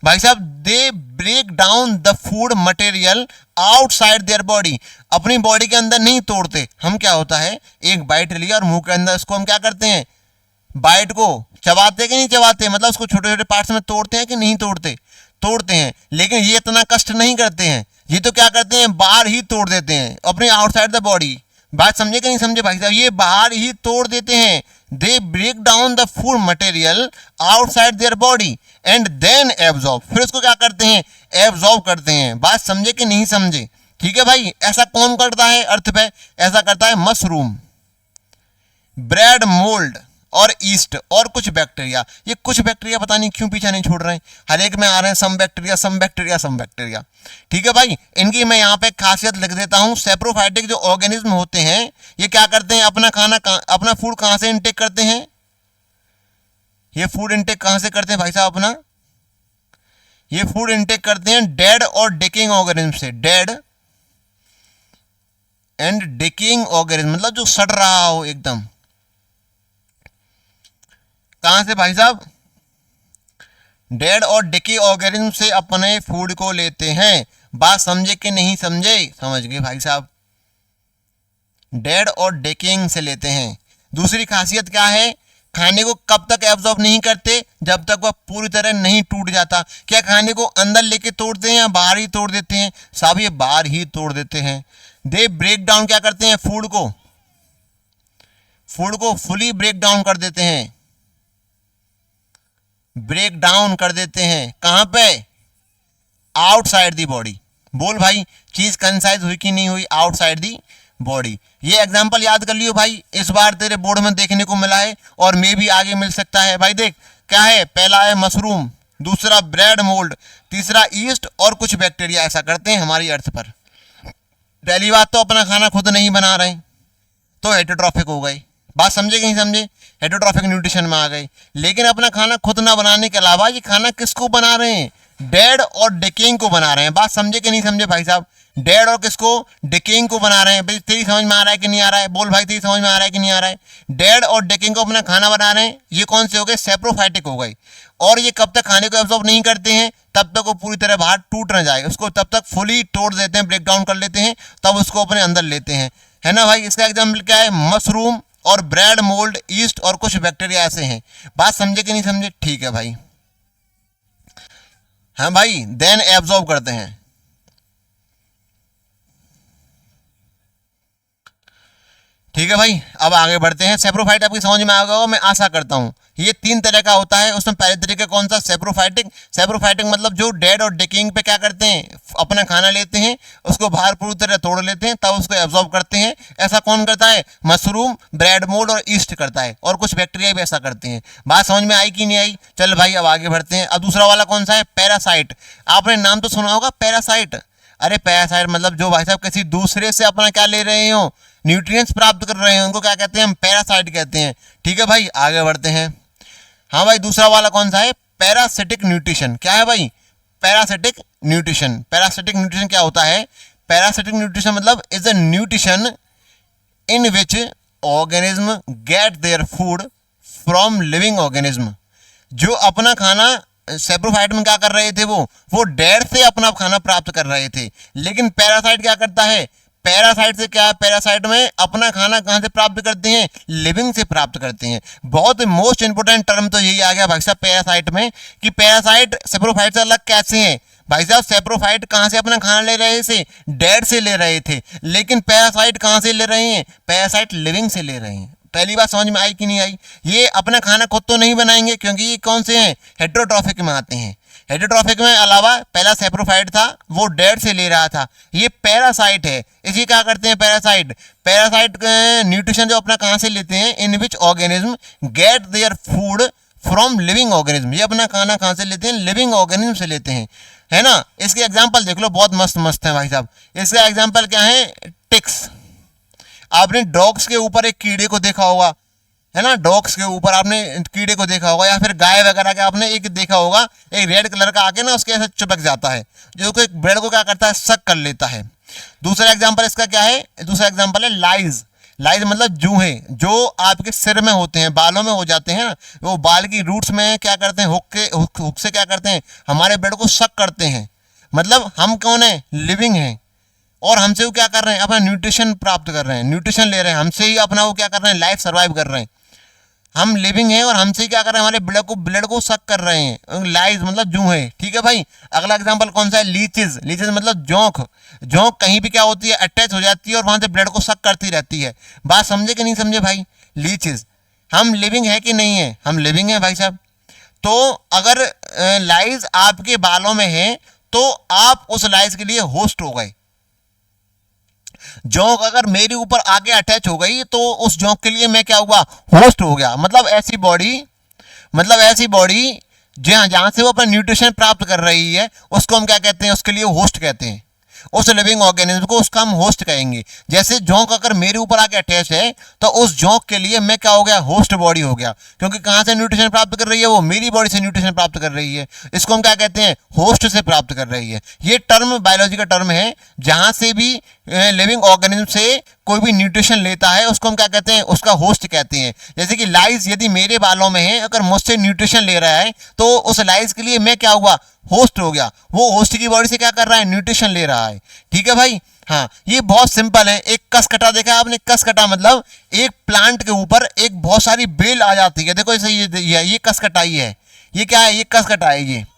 भाई साहब, they break down the food material outside their body, अपनी बॉडी के अंदर नहीं तोड़ते। हम क्या होता है, एक बाइट लिया और मुंह के अंदर उसको हम क्या करते हैं, बाइट को चबाते कि नहीं चबाते, मतलब उसको छोटे छोटे पार्ट्स में तोड़ते हैं कि नहीं तोड़ते, तोड़ते हैं। लेकिन ये इतना कष्ट नहीं करते हैं, ये तो क्या करते हैं, बाहर ही तोड़ देते हैं अपने आउटसाइड द बॉडी। बात समझे कि नहीं समझे भाई साहब, ये बाहर ही तोड़ देते हैं। They break down the food material outside their body and then absorb, फिर उसको क्या करते हैं, एब्जॉर्ब करते हैं। बात समझे कि नहीं समझे, ठीक है भाई। ऐसा कौन करता है अर्थ पे, ऐसा करता है मशरूम, ब्रेड मोल्ड और ईस्ट और कुछ बैक्टीरिया। ये कुछ बैक्टीरिया पता नहीं क्यों पीछा नहीं छोड़ रहे हैं, हर एक में आ रहे हैं some bacteria some bacteria some bacteria, ठीक है भाई। इनकी मैं यहाँ पे खासियत लिख देता हूँ। सैप्रोफाइटिक जो ऑर्गेनिज्म होते हैं, ये क्या करते हैं, अपना खाना अपना फूड कहाँ से इनटेक करते हैं, ये फूड इनटेक कहाँ से करते हैं भाई साहब अपना, ये फूड इनटेक करते हैं डेड और डिकेइंग ऑर्गेनिज्म से, डेड एंड डिकेइंग ऑर्गेनिज्म मतलब जो सड़ रहा हो एकदम। कहां से भाई साहब, डेड और डिके ऑर्गेनिज्म से अपने फूड को लेते हैं। बात समझे कि नहीं समझे, समझ गए भाई साहब, डेड और डिकेइंग से लेते हैं। दूसरी खासियत क्या है, खाने को कब तक एब्जॉर्ब नहीं करते, जब तक वह पूरी तरह नहीं टूट जाता। क्या खाने को अंदर लेके तोड़ते हैं या बाहर ही तोड़ देते हैं, सब ये बाहर ही तोड़ देते हैं। दे ब्रेक डाउन क्या करते हैं, फूड को फुली ब्रेक डाउन कर देते हैं, ब्रेक डाउन कर देते हैं। कहां पे, आउटसाइड दी बॉडी। बोल भाई, चीज कंसाइज हुई कि नहीं हुई, आउटसाइड दी बॉडी। ये एग्जांपल याद कर लियो भाई, इस बार तेरे बोर्ड में देखने को मिला है और मे भी आगे मिल सकता है। भाई देख क्या है, पहला है मशरूम, दूसरा ब्रेड मोल्ड, तीसरा ईस्ट और कुछ बैक्टीरिया ऐसा करते हैं हमारी अर्थ पर। पहली बात तो अपना खाना खुद नहीं बना रहे तो हेटेरोट्रॉफिक हो गए। बात समझे कि नहीं समझे, हेटेरोट्रॉफिक न्यूट्रिशन में आ गए। लेकिन अपना खाना खुद ना बनाने के अलावा ये खाना किसको बना रहे हैं, डेड और डिकेइंग को बना रहे हैं। बात समझे कि नहीं समझे भाई साहब, डेड और किसको, डिकेइंग को बना रहे हैं। भाई तेरी समझ में आ रहा है कि नहीं आ रहा है, बोल भाई तेरी समझ में आ रहा है कि नहीं आ रहा है। डेड और डिकेइंग को अपना खाना बना रहे हैं, ये कौन से हो गए, सैप्रोफाइटिक हो गए। और ये कब तक खाने को एब्जॉर्ब नहीं करते हैं, तब तक वो पूरी तरह बाहर टूट ना जाए, उसको तब तक फुली तोड़ देते हैं, ब्रेक डाउन कर लेते हैं, तब उसको अपने अंदर लेते हैं, है ना भाई। इसका एग्जाम्पल क्या है, मशरूम और ब्रेड मोल्ड, ईस्ट और कुछ बैक्टीरिया ऐसे हैं। बात समझे कि नहीं समझे, ठीक है भाई। हाँ भाई, देन एब्जॉर्ब करते हैं। ठीक है भाई, अब आगे बढ़ते हैं। सैप्रोफाइट आपकी समझ में आ गया होगा, मैं आशा करता हूँ। ये 3 तरह का होता है, उसमें पहले तरीका कौन सा, सैप्रोफाइटिक। सैप्रोफाइटिक मतलब जो डेड और डिकेइंग पे क्या करते हैं, अपना खाना लेते हैं, उसको बाहर पूरी तरह तोड़ लेते हैं, तब उसको एब्जॉर्ब करते हैं। ऐसा कौन करता है, मशरूम, ब्रेड मोल्ड और ईस्ट करता है, और कुछ बैक्टीरिया भी ऐसा करते हैं। बात समझ में आई कि नहीं आई, चल भाई अब आगे बढ़ते हैं। अब दूसरा वाला कौन सा है, पैरासाइट। आपने नाम तो सुना होगा पैरासाइट। अरे पैरासाइट मतलब जो भाई साहब किसी दूसरे से अपना क्या ले रहे हो, न्यूट्रिएंट्स प्राप्त कर रहे हैं, उनको क्या कहते हैं, हम पैरासाइट कहते हैं। ठीक है भाई, आगे बढ़ते हैं। हाँ भाई, दूसरा वाला कौन सा है, पैरासिटिक न्यूट्रिशन। क्या है भाई, पैरासिटिक न्यूट्रिशन। पैरासिटिक न्यूट्रिशन क्या होता है, पैरासिटिक न्यूट्रिशन मतलब is a nutrition in which organism get their food from living organism. जो अपना खाना सेप्रोफाइट में क्या कर रहे थे, वो डेड से अपना खाना प्राप्त कर रहे थे। लेकिन पैरासाइट क्या करता है, पैरासाइट से क्या, पैरासाइट में अपना खाना कहां से प्राप्त करते हैं, लिविंग से प्राप्त करते हैं। बहुत मोस्ट इंपोर्टेंट टर्म तो यही आ गया भाई साहब पैरासाइट में, कि पैरासाइट सेप्रोफाइट से अलग कैसे हैं। भाई साहब सेप्रोफाइट कहां से अपना खाना ले रहे थे, डेड से ले रहे थे। लेकिन पैरासाइट कहां से ले रहे हैं, पैरासाइट लिविंग से ले रहे हैं। पहली बात समझ में आई कि नहीं आई। ये अपना खाना खुद तो नहीं बनाएंगे, क्योंकि ये कौन से हैं, हेटेरोट्रॉफिक में आते हैं। हेटेरोट्रॉफिक में अलावा पहला सेप्रोफाइट था, वो डेड से ले रहा था। ये पैरासाइट है, इसी क्या करते हैं पैरासाइट। पैरासाइट न्यूट्रिशन जो अपना कहां से लेते हैं, in which organism get their food from living organism. ये अपना खाना कहां से लेते हैं, लिविंग ऑर्गेनिज्म से लेते हैं, है ना। इसके एग्जाम्पल देख लो, बहुत मस्त मस्त है भाई साहब। इसका एग्जाम्पल क्या है, टिक्स। आपने डॉग्स के ऊपर एक कीड़े को देखा होगा, है ना, डॉग्स के ऊपर आपने कीड़े को देखा होगा, या फिर गाय वगैरह के आपने एक देखा होगा, एक रेड कलर का आके ना उसके ऐसे चिपक जाता है, जो कि ब्रेड को क्या करता है, सक कर लेता है। दूसरा एग्जांपल इसका क्या है, दूसरा एग्जांपल है लाइज। लाइज मतलब जूहे, जो आपके सिर में होते हैं, बालों में हो जाते हैं ना, वो बाल की रूट्स में क्या करते हैं, हुक से क्या करते हैं, हमारे ब्रेड को सक करते हैं। मतलब हम कौन है, लिविंग हैं, और हमसे वो क्या कर रहे हैं, अपना न्यूट्रिशन प्राप्त कर रहे हैं, न्यूट्रिशन ले रहे हैं हमसे ही, अपना वो क्या कर रहे हैं, लाइफ सर्वाइव कर रहे हैं। हम लिविंग हैं और हमसे क्या कर रहे हैं, हमारे ब्लड को सक कर रहे हैं। लाइज मतलब जूहे, ठीक है भाई। अगला एग्जांपल कौन सा है, लीचेस। लीचेस मतलब जोंक। जोंक कहीं भी क्या होती है, अटैच हो जाती है और वहां से ब्लड को सक करती रहती है। बात समझे कि नहीं समझे भाई। लीचेस, हम लिविंग है कि नहीं है, हम लिविंग है भाई साहब। तो अगर लाइज आपके बालों में है तो आप उस लाइज के लिए होस्ट हो गए। जोंक अगर मेरे ऊपर आगे अटैच हो गई तो उस जोंक के लिए मैं क्या हुआ, होस्ट हो गया। मतलब ऐसी बॉडी जहां से वो अपना न्यूट्रिशन प्राप्त कर रही है, उसको हम क्या कहते हैं, उसके लिए होस्ट कहते हैं। उस लिविंग ऑर्गेनिज्म को उसका हम होस्ट कहेंगे। जैसे जोंक अगर मेरे ऊपर आके अटैच है तो उस जोंक के लिए मैं क्या हो गया, होस्ट बॉडी हो गया। क्योंकि कहां से न्यूट्रिशन प्राप्त कर रही है, वो मेरी बॉडी से न्यूट्रिशन प्राप्त कर रही है। इसको हम क्या कहते हैं, होस्ट से प्राप्त कर रही है। ये टर्म बायोलॉजी का टर्म है, जहां से भी लिविंग ऑर्गेनिज्म से कोई भी न्यूट्रिशन लेता है उसको हम क्या कहते हैं, उसका होस्ट कहते हैं। जैसे कि लाइज यदि मेरे बालों में है, अगर मुझसे न्यूट्रिशन ले रहा है तो उस लाइज के लिए मैं क्या हुआ, होस्ट हो गया। वो होस्ट की बॉडी से क्या कर रहा है, न्यूट्रिशन ले रहा है। ठीक है भाई। हाँ, ये बहुत सिंपल है। एक कसकटा देखा आपने, कसकटा मतलब एक प्लांट के ऊपर एक बहुत सारी बेल आ जाती है। देखो ऐसे ये कसकटा ही है। ये क्या है, ये कसकटा है।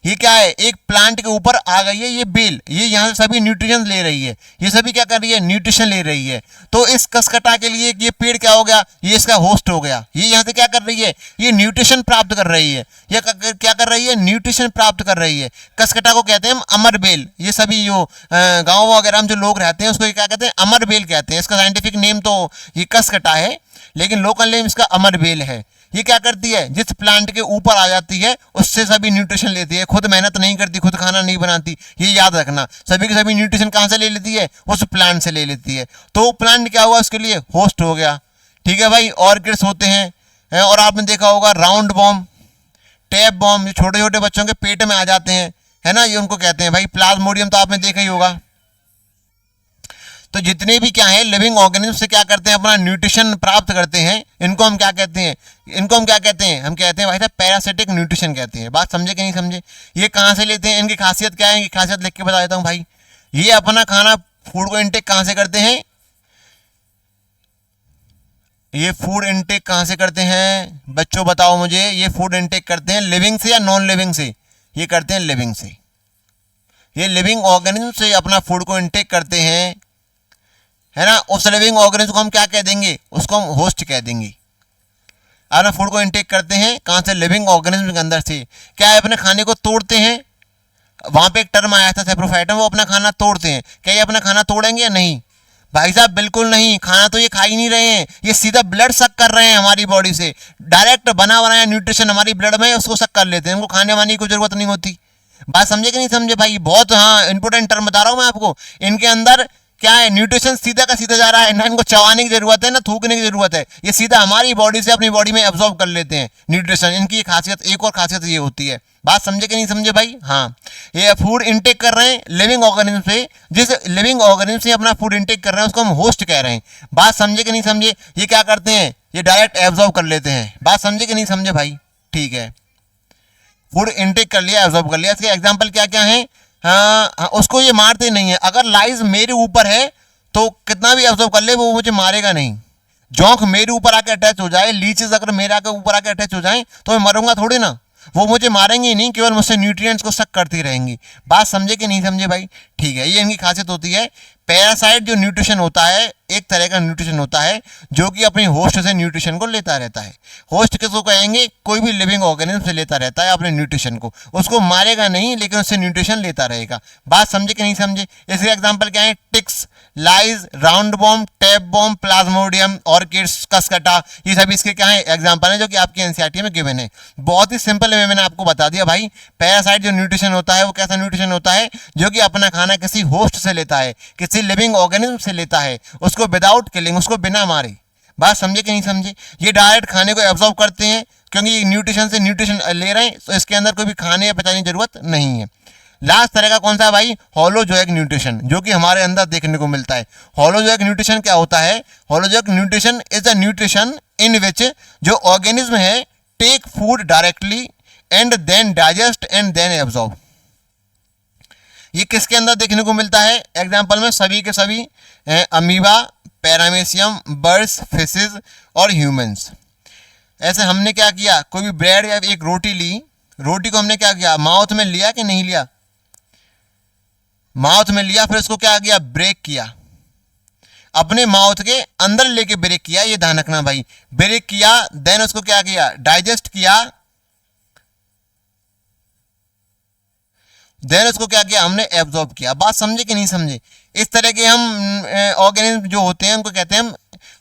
ये क्या है, एक प्लांट के ऊपर आ गई है ये बेल, ये यहाँ से सभी न्यूट्रिशन ले रही है। ये सभी क्या कर रही है, न्यूट्रिशन ले रही है। तो इस कसकटा के लिए ये पेड़ क्या हो गया, ये इसका होस्ट हो गया। ये यहाँ से क्या कर रही है, ये न्यूट्रिशन प्राप्त कर रही है। ये क्या कर रही है, न्यूट्रिशन प्राप्त कर रही है। कसकटा को कहते हैं हम अमर बेल। ये सभी जो गाँव वगैरह में जो लोग रहते हैं उसको क्या कहते हैं, अमर बेल कहते हैं। इसका साइंटिफिक नेम तो ये कसकटा है, लेकिन लोकल नेम इसका अमर बेल है। ये क्या करती है, जिस प्लांट के ऊपर आ जाती है उससे सभी न्यूट्रिशन लेती है। खुद मेहनत नहीं करती, खुद खाना नहीं बनाती, ये याद रखना। सभी के सभी न्यूट्रिशन कहाँ से ले लेती है, उस प्लांट से ले लेती है। तो प्लांट क्या हुआ, उसके लिए होस्ट हो गया। ठीक है भाई। ऑर्किड्स होते हैं, और आपने देखा होगा राउंड बॉम्ब, टैप बॉम्ब, ये छोटे छोटे बच्चों के पेट में आ जाते हैं, है ना, ये उनको कहते हैं भाई प्लाज्मोडियम। तो आपने देखा ही होगा। तो जितने भी क्या है लिविंग ऑर्गेनिज्म से क्या करते हैं, अपना न्यूट्रिशन प्राप्त करते हैं, इनको हम क्या कहते हैं, हम कहते हैं भाई साहब पैरासिटिक न्यूट्रिशन कहते हैं। बात समझे कि नहीं समझे। ये कहाँ से लेते हैं, इनकी खासियत क्या है, इनकी खासियत लिख के बता देता हूँ भाई। ये अपना खाना फूड को इनटेक कहाँ से करते हैं, ये फूड इनटेक कहाँ से करते हैं बच्चों, बताओ मुझे। ये फूड इनटेक करते हैं लिविंग से या नॉन लिविंग से, ये करते हैं लिविंग से। ये लिविंग ऑर्गेनिज्म से अपना फूड को इनटेक करते हैं, है ना। उस लिविंग ऑर्गेनिज्म को हम क्या कह देंगे, उसको हम होस्ट कह देंगे। अपना फूड को इनटेक करते हैं कहाँ से, लिविंग ऑर्गेनिज्म के अंदर से। क्या है, अपने खाने को तोड़ते हैं। वहां पे एक टर्म आया था सेप्रोफाइटम, वो अपना खाना तोड़ते हैं। क्या ये अपना खाना तोड़ेंगे या नहीं, भाई साहब बिल्कुल नहीं। खाना तो ये खा ही नहीं रहे हैं, ये सीधा ब्लड सक कर रहे हैं हमारी बॉडी से। डायरेक्ट बना बनाया न्यूट्रिशन हमारी ब्लड में उसको सक कर लेते हैं, उनको खाने वाने की जरूरत नहीं होती। बात समझे कि नहीं समझे भाई। बहुत हाँ इंपोर्टेंट टर्म बता रहा हूँ मैं आपको। इनके अंदर क्या है, न्यूट्रिशन सीधा का सीधा जा रहा है, ना इनको चबाने की जरूरत है ना थूकने की जरूरत है, ये सीधा हमारी बॉडी से अपनी बॉडी में एब्जॉर्ब कर लेते हैं न्यूट्रिशन। इनकी खासियत, एक और खासियत ये होती है, बात समझे कि नहीं समझे भाई? हाँ, ये फूड इनटेक कर रहे हैं लिविंग ऑर्गेनिज्म से, जिस लिविंग ऑर्गेनिज्म से अपना फूड इनटेक कर रहे हैं उसको हम होस्ट कह रहे हैं। बात समझे कि नहीं समझे? ये क्या करते हैं, ये डायरेक्ट एब्जॉर्ब कर लेते हैं। बात समझे कि नहीं समझे भाई? ठीक है, फूड इनटेक कर लिया, एब्जॉर्ब कर लिया। इसके एग्जाम्पल क्या क्या है? हाँ, उसको ये मारते नहीं है। अगर लाइज मेरे ऊपर है तो कितना भी एब्जॉर्ब कर ले वो मुझे मारेगा नहीं। जोंक मेरे ऊपर आके अटैच हो जाए, लीचेस अगर मेरे आके ऊपर आके अटैच हो जाए तो मैं मरूंगा थोड़ी ना, वो मुझे मारेंगे ही नहीं, केवल मुझसे न्यूट्रिएंट्स को सक करती रहेंगी। बात समझे कि नहीं समझे भाई? ठीक है, ये इनकी खासियत होती है। पैरासाइट जो न्यूट्रिशन होता है, एक तरह का न्यूट्रिशन होता है जो कि अपनी होस्ट से न्यूट्रिशन को लेता रहता है। होस्ट किसको कहेंगे? कोई भी लिविंग ऑर्गेनिज्म से लेता रहता है अपने न्यूट्रिशन को, उसको मारेगा नहीं लेकिन उससे न्यूट्रिशन लेता रहेगा। बात समझे कि नहीं समझे? इसके एग्जाम्पल क्या है? Ticks, lice, roundworm, tapeworm, plasmodium, orchids, cuscuta, ये सभी इसके क्या है? एग्जाम्पल है जो कि आपकी एनसीईआरटी में गिवन है। बहुत ही सिंपल वे मैंने आपको बता दिया भाई। पैरासाइट जो न्यूट्रिशन होता है वो कैसा न्यूट्रिशन होता है? जो कि अपना खाना किसी होस्ट से लेता है, किसी लिविंग ऑर्गेनिज्म से लेता है, उसको विदाउट किलिंग, उसको बिना मारे। बात समझे कि नहीं समझे? ये डायरेक्ट खाने को एब्जॉर्ब करते हैं क्योंकि न्यूट्रिशन से न्यूट्रिशन ले रहे हैं, तो इसके अंदर कोई भी खाने या पचाने की जरूरत नहीं है। लास्ट तरह का कौन सा है भाई? होलोजोइक न्यूट्रिशन, जो कि हमारे अंदर देखने को मिलता है। होलोजोइक न्यूट्रिशन क्या होता है? Holozoic nutrition is a nutrition in which जो ऑर्गेनिज्म है take food directly and then digest and then absorb. ये किसके अंदर देखने को मिलता है? एग्जाम्पल में सभी के सभी अमीबा, पैरामीशियम, बर्ड्स, फिशेज और ह्यूमंस। ऐसे हमने क्या किया, कोई भी ब्रेड या एक रोटी ली, रोटी को हमने क्या किया? माउथ में लिया कि नहीं लिया? माउथ में लिया, फिर उसको क्या किया? ब्रेक किया, अपने माउथ के अंदर लेके ब्रेक किया। ये ध्यान रखना भाई, ब्रेक किया, देन उसको क्या किया? डाइजेस्ट किया, देन उसको क्या किया? हमने एब्जॉर्ब किया। बात समझे कि नहीं समझे? इस तरह के हम ऑर्गेनिज्म जो होते हैं उनको कहते हैं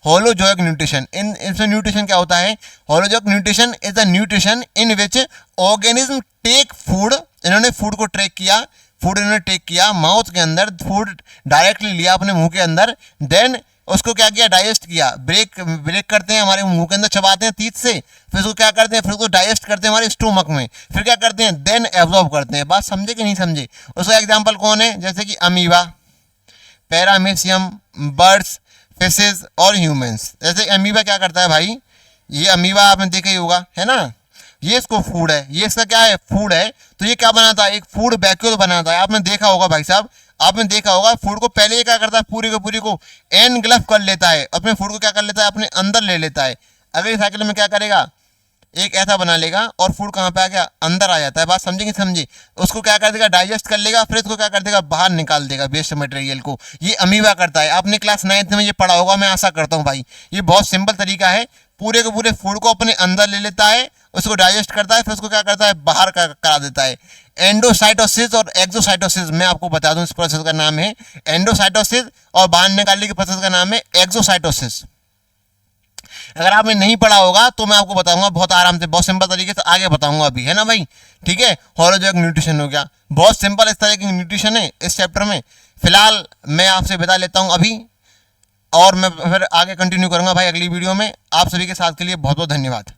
होलोजोइक न्यूट्रिशन। इनसे न्यूट्रिशन क्या होता है? Holozoic nutrition is a nutrition in which organism take food, इन्होंने फूड को ट्रेक किया, फूड इन्होंने टेक किया, माउथ के अंदर फूड डायरेक्टली लिया अपने मुंह के अंदर, देन उसको क्या किया? डाइजेस्ट किया। ब्रेक करते हैं, हमारे मुंह के अंदर चबाते हैं तीत से, फिर उसको क्या करते हैं? फिर उसको डाइजेस्ट करते हैं हमारे स्टोमक में, फिर क्या करते हैं? देन एब्जॉर्ब करते हैं। बात समझे कि नहीं समझे? उसका एग्जाम्पल कौन है? जैसे कि अमीबा, पैरामीशियम, बर्ड्स, फिशेज और ह्यूमंस। जैसे अमीबा क्या करता है भाई? ये अमीबा आपने देखा ही होगा, है ना? ये इसको फूड है, ये इसका क्या है? फूड है। तो ये क्या बनाता है? एक फूड वैक्यूल बनाता है। आपने देखा होगा भाई साहब, आपने देखा होगा फूड को पहले ये क्या करता है? पूरी को एनग्लफ कर लेता है, अपने फूड को क्या कर लेता है? अपने अंदर ले लेता है। अगली साइकिल में क्या करेगा? एक ऐसा बना लेगा और फूड कहाँ पे आ गया? अंदर आ जाता है। बात समझे कि समझे? उसको क्या कर देगा? डाइजेस्ट कर लेगा, फिर इसको क्या कर देगा? बाहर निकाल देगा वेस्ट मटेरियल को। ये अमीबा करता है। आपने क्लास 9th में ये पढ़ा होगा, मैं आशा करता हूँ भाई। ये बहुत सिंपल तरीका है, पूरे के पूरे फूड को अपने अंदर ले लेता है, उसको डाइजेस्ट करता है, फिर उसको क्या करता है? बाहर करा देता है। एंडोसाइटोसिस और एक्सोसाइटोसिस, मैं आपको बता दूं इस प्रोसेस का नाम है एंडोसाइटोसिस, और बाहर निकालने के प्रोसेस का नाम है एक्सोसाइटोसिस। अगर आपने नहीं पढ़ा होगा तो मैं आपको बताऊंगा बहुत आराम से, बहुत सिंपल तरीके से आगे बताऊंगा अभी, है ना भाई? ठीक है, होलोजोइक न्यूट्रिशन हो गया, बहुत सिंपल इस तरह की न्यूट्रिशन है इस चैप्टर में। फिलहाल मैं आपसे विदा लेता हूं अभी, और मैं फिर आगे कंटिन्यू करूंगा भाई अगली वीडियो में। आप सभी के साथ के लिए बहुत बहुत धन्यवाद।